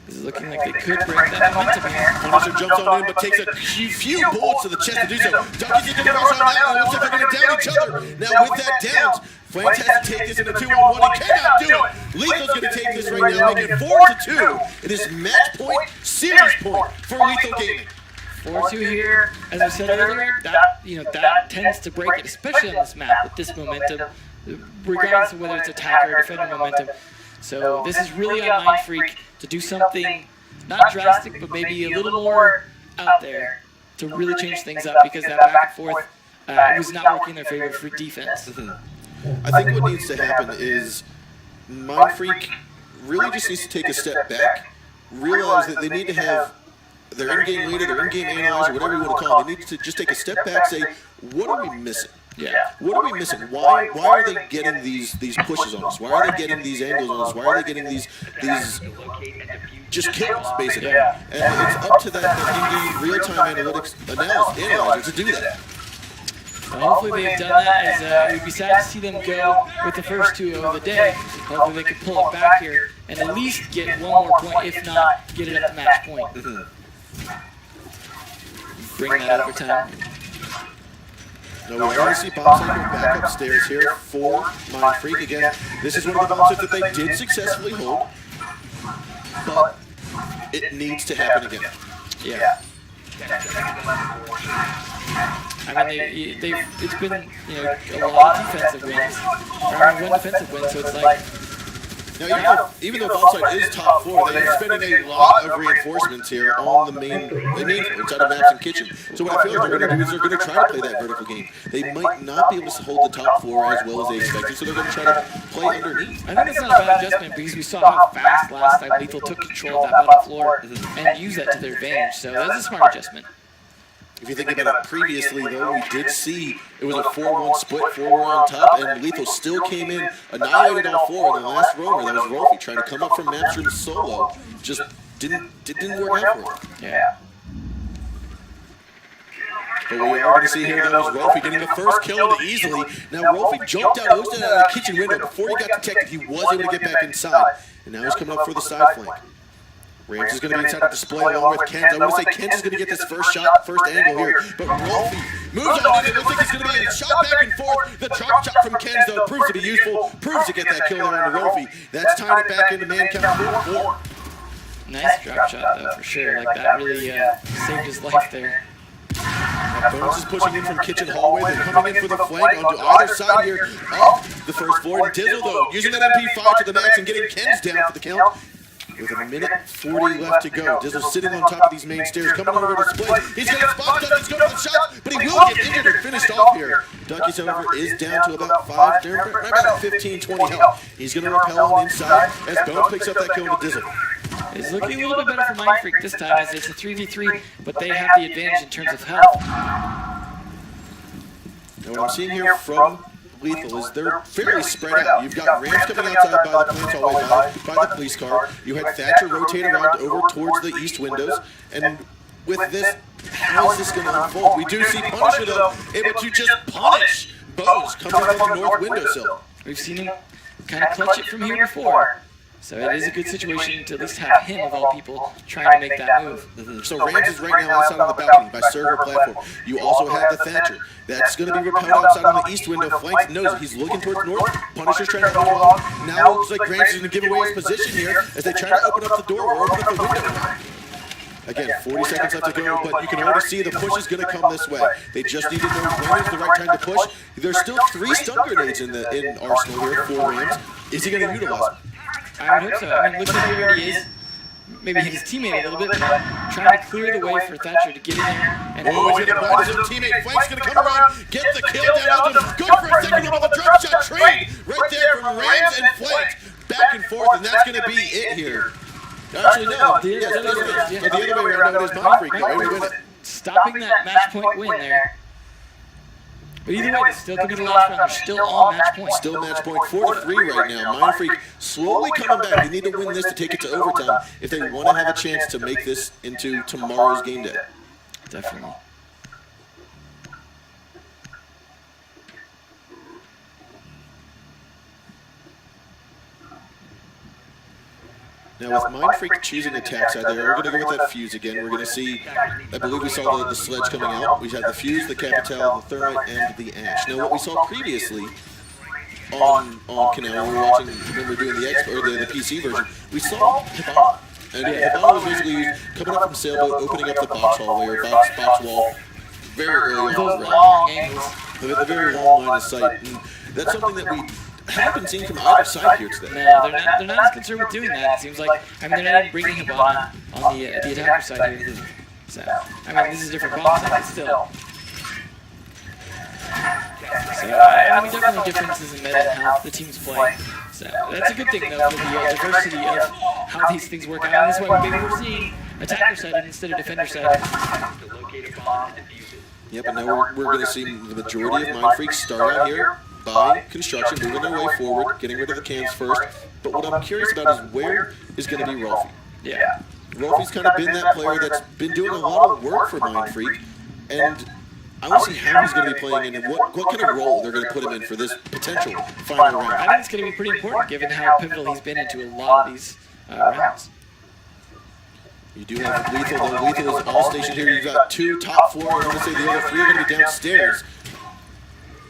This is looking like they could break that momentum here. Punisher jumps on in, but takes a few bullets to the chest to do so. Ducky's going to rush on that one. Looks like they're going to down each other. Now with that downs, Flames has to take this in a 2-on-1. He cannot do it. Lethal's going to take this right now, making it 4-2. It is match point, series point for Lethal Gaming. 4-2 here, as I said earlier, that tends to break it, especially on this map with this momentum, regardless of whether it's attacker or defender momentum. So this is really on Mind Freak to do something not drastic, but maybe a little more out there to really change things up, because that back and forth was not working in their favor for defense. I think what needs to happen is Mind Freak really just needs to take a step back, realize that they need to have their in-game leader, their in-game analyzer, whatever you want to call it. They need to just take a step back, say, what are we missing? Yeah. What are we missing? Why are they getting these pushes on us? Why are they getting these angles on us? Why are they getting these just kills, basically? Yeah. And it's up to that in-game real-time analytics analyzer to do that. So hopefully they've done that, as we'd be sad to see them go with the first 2 of the day. Hopefully they can pull it back here and at least get 1 more point, if not get it up to match point. Bring that overtime. No, we already see Bomb Site go back upstairs here for Mind Freak. Again, this is one of the bomb sites that they did successfully hold, but it needs to happen again. Yeah. I mean, it's been a lot of defensive wins, or 1 defensive win, so it's like. Now, even though Bomb Site is top 4, they're spending a lot of reinforcements here on the main inside of Maps and Kitchen. So what I feel like they're going to do is they're going to try to play that vertical game. They might not be able to hold the top 4 as well as they expected, so they're going to try to play underneath. I think it's not a bad adjustment, because we saw how fast last time Lethal took control of that bottom floor and used that to their advantage. So that's a smart adjustment. If you think about it previously, though, we did see it was a 4-1 split, 4 on top, and Lethal still came in, annihilated all 4 in the last roamer. That was Rolfie trying to come up from Maps Room solo. Just didn't work out for him. Yeah. But what we are going to see here, though, is Rolfie getting the first kill into easily. Now, Rolfie jumped out, hosted out of the kitchen window. Before he got detected, he was able to get back inside. And now he's coming up for the side flank. Rams is going to be inside the display along with Kent. I want to say Kent is going to get this first shot, first angle here. But Rolfie moves on in. It looks like it's going to be a shot back and forth. The drop shot from Kent, though, proves to be useful. Proves to get that kill there on Rolfie. That's tying it back into man count 4-4. Nice drop shot, though, for sure. Like, that really saved his life there. Bones is pushing in from kitchen hallway. They're coming in for the flank onto either side here. Up the first floor. And Dizzle, though, using that MP5 to the max and getting Ken's down for the count. With a minute 40 left to go. Dizzle sitting on top of these main stairs, coming over to display. He's going to spot Ducky's going for the shot, but he will get injured and finished off here. Ducky's, however, is down to about 15-20 health. He's going to rappel on inside as Bones picks up that kill with Dizzle. It's looking a little bit better for Mind Freak this time, as it's a 3v3, but they have the advantage in terms of health. Now what I'm seeing here from Lethal is they're fairly spread out. You've got Rams coming outside by the plants hallway by the police car. You had Thatcher rotate around over towards the east windows. And with this, how is this going to unfold? We do see Punisher, though, able to just punish Bose coming out of the north windowsill. We've seen him kind of clutch it from here before. So it is a good situation to at least have him, of all people, trying to make that move. So Rams is right now outside on the balcony by server platform. You also have the Thatcher. That's going to be repelled outside on the east window. Flanks knows he's looking towards north. Punisher's trying to go along. Now it looks like Grant is going to give away his position here as they try to open up the door or open up the window. Again, 40 seconds left to go, but you can already see the push is going to come this way. They just need to know when is the right time to push. There's still 3 stun grenades in Arsenal here for Rams. Is he going to utilize them? I would hope so. I mean, looks like he already is. maybe hit his teammate a little bit, but trying to clear the way for Thatcher to get in there. And Oh, he's going to find his teammate. Flank's going to come around, get the kill down to him. Good for a second with a drop shot trade right there from Rams and Flank. Back and forth, and that's going to be it here. Actually, no. Yes, it is. The other way around, no, it is Mind Freak. Though. We win it. Stopping that match point win there. But either way, this still could be the last round. They're still all match point. Still match point 4-3 right now. Mind Freak slowly coming back. They need to win this to take it to overtime if they want to have a chance to make this into tomorrow's game day. Definitely. Now with Mind Freak choosing attack side there, we're going to go with that fuse again. We're going to see, I believe we saw the sledge coming out. We had the fuse, the capital, the thermite, and the ash. Now what we saw previously on Canal, when we were watching, when we were doing the PC version, we saw Hibana. And Hibana was basically coming up from sailboat, opening up the box hallway or box wall very early on. Those long angles. The very long line of sight. And that's something that we haven't been seeing from either side here today. No, they're not as concerned with doing that. It seems like, I mean, they're not even bringing Hibana on the attacker side here. So, I mean, this is a different box, but still. So, I mean, definitely differences in meta and how the teams play. So, that's a good thing, though, for the diversity of how these things work out. And that's why maybe we're seeing attacker side instead of defender side. Yep, and now we're going to see the majority of Mind Freaks start out here by construction, moving their way forward, getting rid of the cams first. But what I'm curious about is where is going to be Rolfie. Yeah. Rolfie's kind of been that player that's been doing a lot of work for Mind Freak, and I want to see how he's going to be playing in and what kind of role they're going to put him in for this potential final round. I think it's going to be pretty important given how pivotal he's been into a lot of these rounds. You do have Lethal, though. Lethal is all stationed here. You've got two top four. I want to say the other three are going to be downstairs.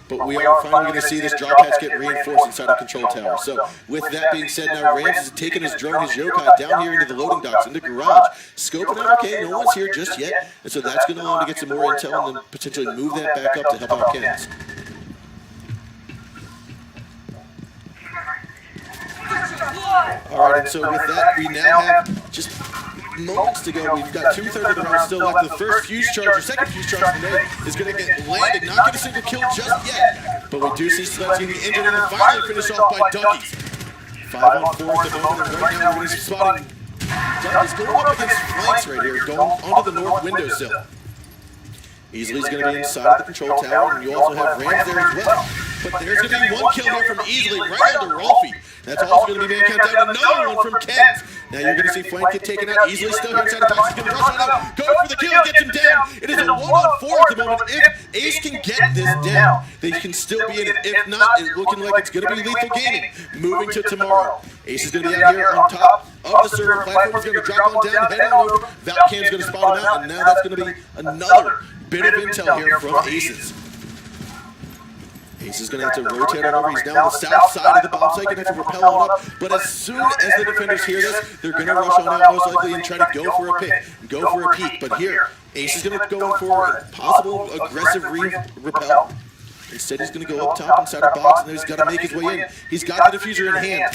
But we are finally going to see this drop hatch get reinforced inside the control tower. So with that being said, now Rams is taking his drone, his yokai, down here into the loading docks, into garage. Scoping out, okay, no one's here just yet. And so that's going to allow him to get some more intel and then potentially move that back up to help out Kens. All right, and so with that, we now have just moments to go. We've got 2/3 of the round still left. The first fuse charge, or second fuse charge today, is going to get landed. Not get a single kill just yet. But we do see Sledge getting injured and then finally finish off by Duckies. 5-on-4 at the moment, and right now we're going to be spotting Duckies going up against Flanks right here, going onto the north windowsill. Easily is going to be inside of the control tower, and you also have Rams there as well. But there's going to be one kill here from Easily right onto Rolfie. That's also going to be man count down. Another one from Kens. Now you're going to see Flank get taken out. Easily still here inside the box. He's going to rush on out. Go for the kill. Gets him down. It is a 1-on-4 at the moment. If Ace can get this down, they can still be in it. If not, it's looking like it's going to be Lethal Gaming moving to tomorrow. Ace is going to be out here on top of the server platform. He's going to drop on down, head on over. Valcam's going to spot him out, and now that's going to be another bit of intel here from Aces. Ace is going to have to rotate on over. He's down the south side of the bomb site. Going to have to rappel on up. But as soon as the defenders hear this, they're going to rush on out most likely and try to go for a pick, go for a peek. But here, Ace is going to go in for a possible aggressive repel. Instead, he's going to go up top inside the box, and then he's got to make his way in. He's got the diffuser in hand.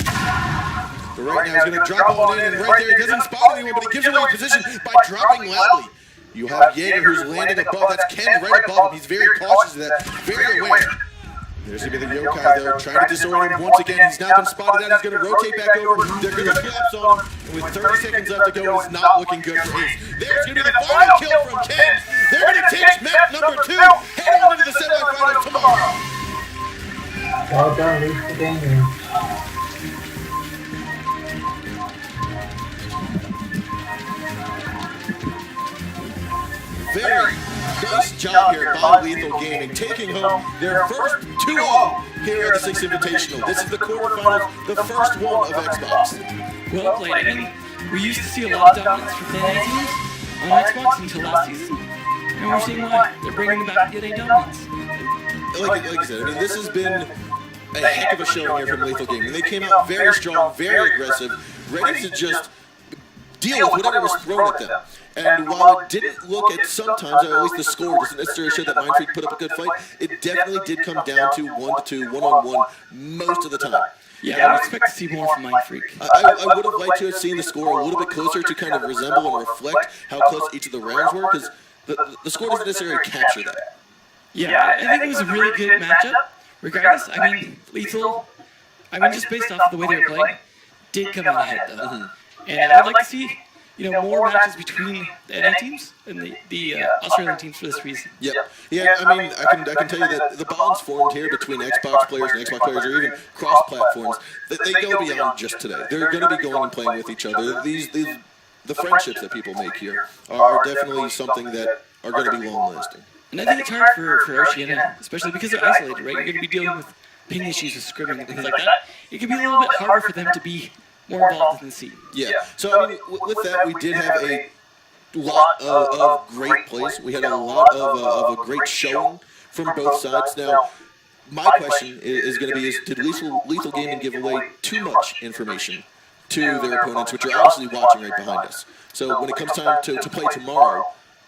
But right now, he's going to drop on in, and right there, he doesn't spot anyone, but he gives away position by dropping loudly. You have Jaeger, who's landing above. That's Ken right above him. He's very cautious of that, very aware. There's going to be the yokai, though, trying to disorient him once again. He's now been spotted out. He's going to rotate back over. They're going to collapse on him. And with 30 seconds left to go, it's not looking good for Ace. There's going to be the final kill from Ken. They're going to take map number 2, heading on into the semifinals tomorrow. Well done, Lethal Gaming. Very nice job here by Lethal Gaming, taking home their first 2-0 here at the 6th Invitational. This is the quarterfinals, the first one of Xbox. Well played. I mean, we used to see a lot of dominance from NA teams on Xbox until last season. And we're seeing why. They're bringing back the NA dominance. Like I said, I mean, this has been a heck of a showing here from Lethal Gaming. They came out very strong, very aggressive, ready to just deal with whatever was thrown at them. And while it didn't look at sometimes, or at least the score doesn't necessarily show that Mind Freak put up a good fight, it definitely did come down to 1-2, one-on-one most of the time. Yeah, I would expect to see more from Mind Freak. I would have liked to have seen the score a little bit closer to kind of resemble and reflect how close each of the rounds were, because the score doesn't necessarily capture that. Yeah, I think it was a really good matchup. Regardless, I mean, Lethal, just based off of the way they were playing, did come out ahead, though. And I'd like to see, more matches between the NA teams and the Australian teams for this reason. Yeah, I mean, I can tell you that the bonds formed here between Xbox players and Xbox players, or even cross-platforms, they go beyond just today. They're going to be going and playing with each other. The friendships that people make here are definitely something that are going to be long-lasting. And I think it's hard for Oceania, especially because they're isolated, right? You're going to be dealing with ping issues with scrimming and things like that. It can be a little bit harder for them to be more involved in the scene. Yeah. So, I mean, with that, we did have a lot of great plays. We had a lot of a great showing from both sides. Now, my question is going to be, did Lethal Gaming give away too much information to their opponents, which are obviously watching right behind us? So when it comes time to play tomorrow,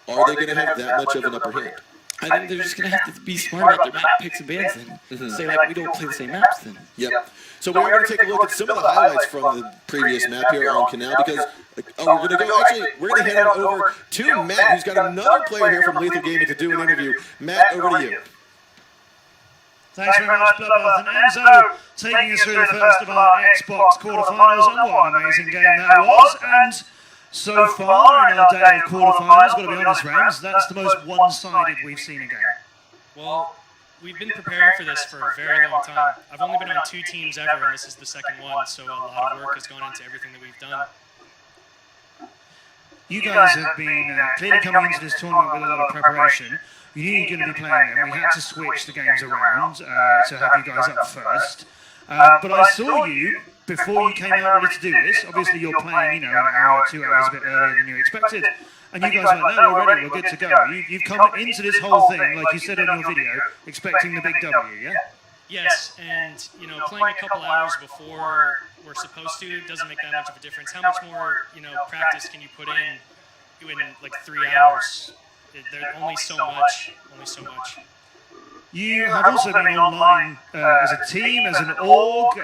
are they going to have that much of an upper hand? I think they're just going to have to be smart about their map picks and bans then. Say, like, we don't play the same maps then. Yep. So we're going to take a look at some of the highlights from the previous map here on Canal, because we're going to head on over to Matt, who's got another player here from Lethal Gaming to do an interview. Matt, over to you. Thanks very much, Bloodbath and Enzo, taking us through the first of our Xbox quarterfinals, and what an amazing game that was. And so far in our day of quarterfinals, got to be honest, Rams, that's the most one-sided we've seen a game. Well, we've been preparing for this for a very long time. I've only been on 2 teams ever, and this is the second one, so a lot of work has gone into everything that we've done. You guys have been clearly coming into this tournament with a lot of preparation. You knew you were going to be playing them. We had to switch the games around to have you guys up first. But I saw you before you came out ready to do this. Obviously, you're playing, an hour, 2 hours a bit earlier than you expected. And you guys were like, no, we're ready, we're good to go. You've come into this whole thing, like you said in your video, expecting the big W, yeah? Yes, and, playing a couple hours before we're supposed to doesn't make that much of a difference. How much more, practice can you put in like 3 hours? There's only so much, You have also been online as a team, as an org,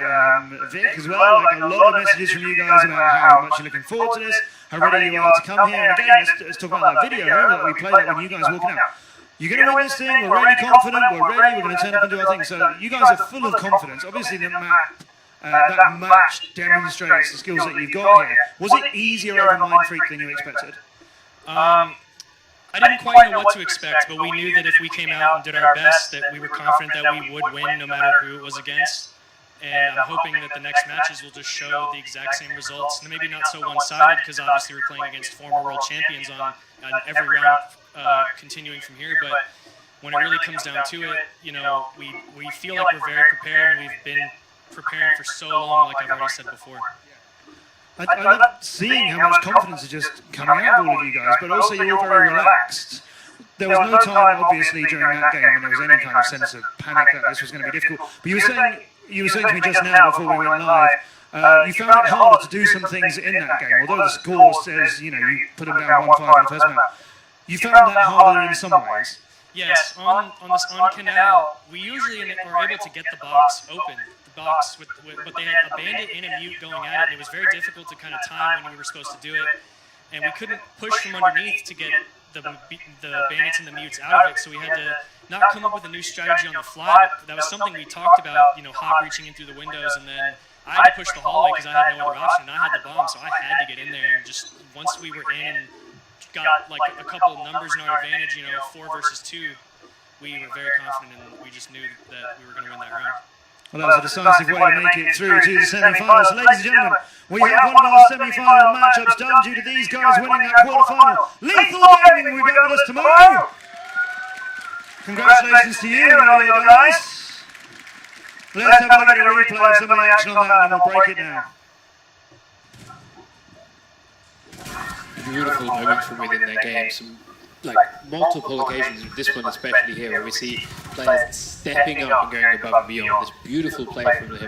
Vic as well, like a lot of messages from you guys about how much you're looking forward to this, how ready you are to come here. And again, let's talk about that video that we played when you guys walking out. You're going to win this thing, we're really confident, we're ready, we're going to turn up and do our thing. So you guys are full of confidence. Obviously the map, that match demonstrates the skills that you've got here. Was it easier over Mind Freak than you expected? I didn't quite know what to expect, but we knew that if we came out and did our best, that we were confident that we would win no matter who it was against. And I'm hoping that the next matches will just show the exact same results. Maybe not so one-sided, because obviously we're playing against former world champions on every round continuing from here. But when it really comes down to it, we feel like we're very prepared, and we've been preparing for so long, like I've already said before. I love seeing how much confidence is just coming out of all of you guys, but also you're all very relaxed. There was no time, obviously, during that game when there was any kind of sense of panic that this was going to be difficult. But you were saying to me just now before we went live, you found it harder to do some things in that game. Although the score says, you put them down 1-5 in the first map, you found that harder in some ways. Yes, on Canal, we usually are able to get the box open. But they had a bandit and a mute going at it, and it was very difficult to kind of time when we were supposed to do it. And we couldn't push from underneath to get the bandits and the mutes out of it, so we had to not come up with a new strategy on the fly, but that was something we talked about, hog reaching in through the windows, and then I had to push the hallway because I had no other option, and I had the bomb, so I had to get in there, and just once we were in and got like a couple of numbers in our advantage, 4 versus 2, we were very confident, and we just knew that we were going to win that round. Well, that was a decisive way to make it through to the semi-finals. So, ladies and gentlemen, we have one of our semi-final matchups done due to these guys winning that quarter-final. Lethal Gaming will be with us tomorrow. Congratulations to you and all your guys. Let's have a look at a replay of some of the action on that, and then we'll break it down. Beautiful moments from within their game. Some multiple occasions, this one especially here, where we see players stepping up and going above and beyond. This beautiful play from them.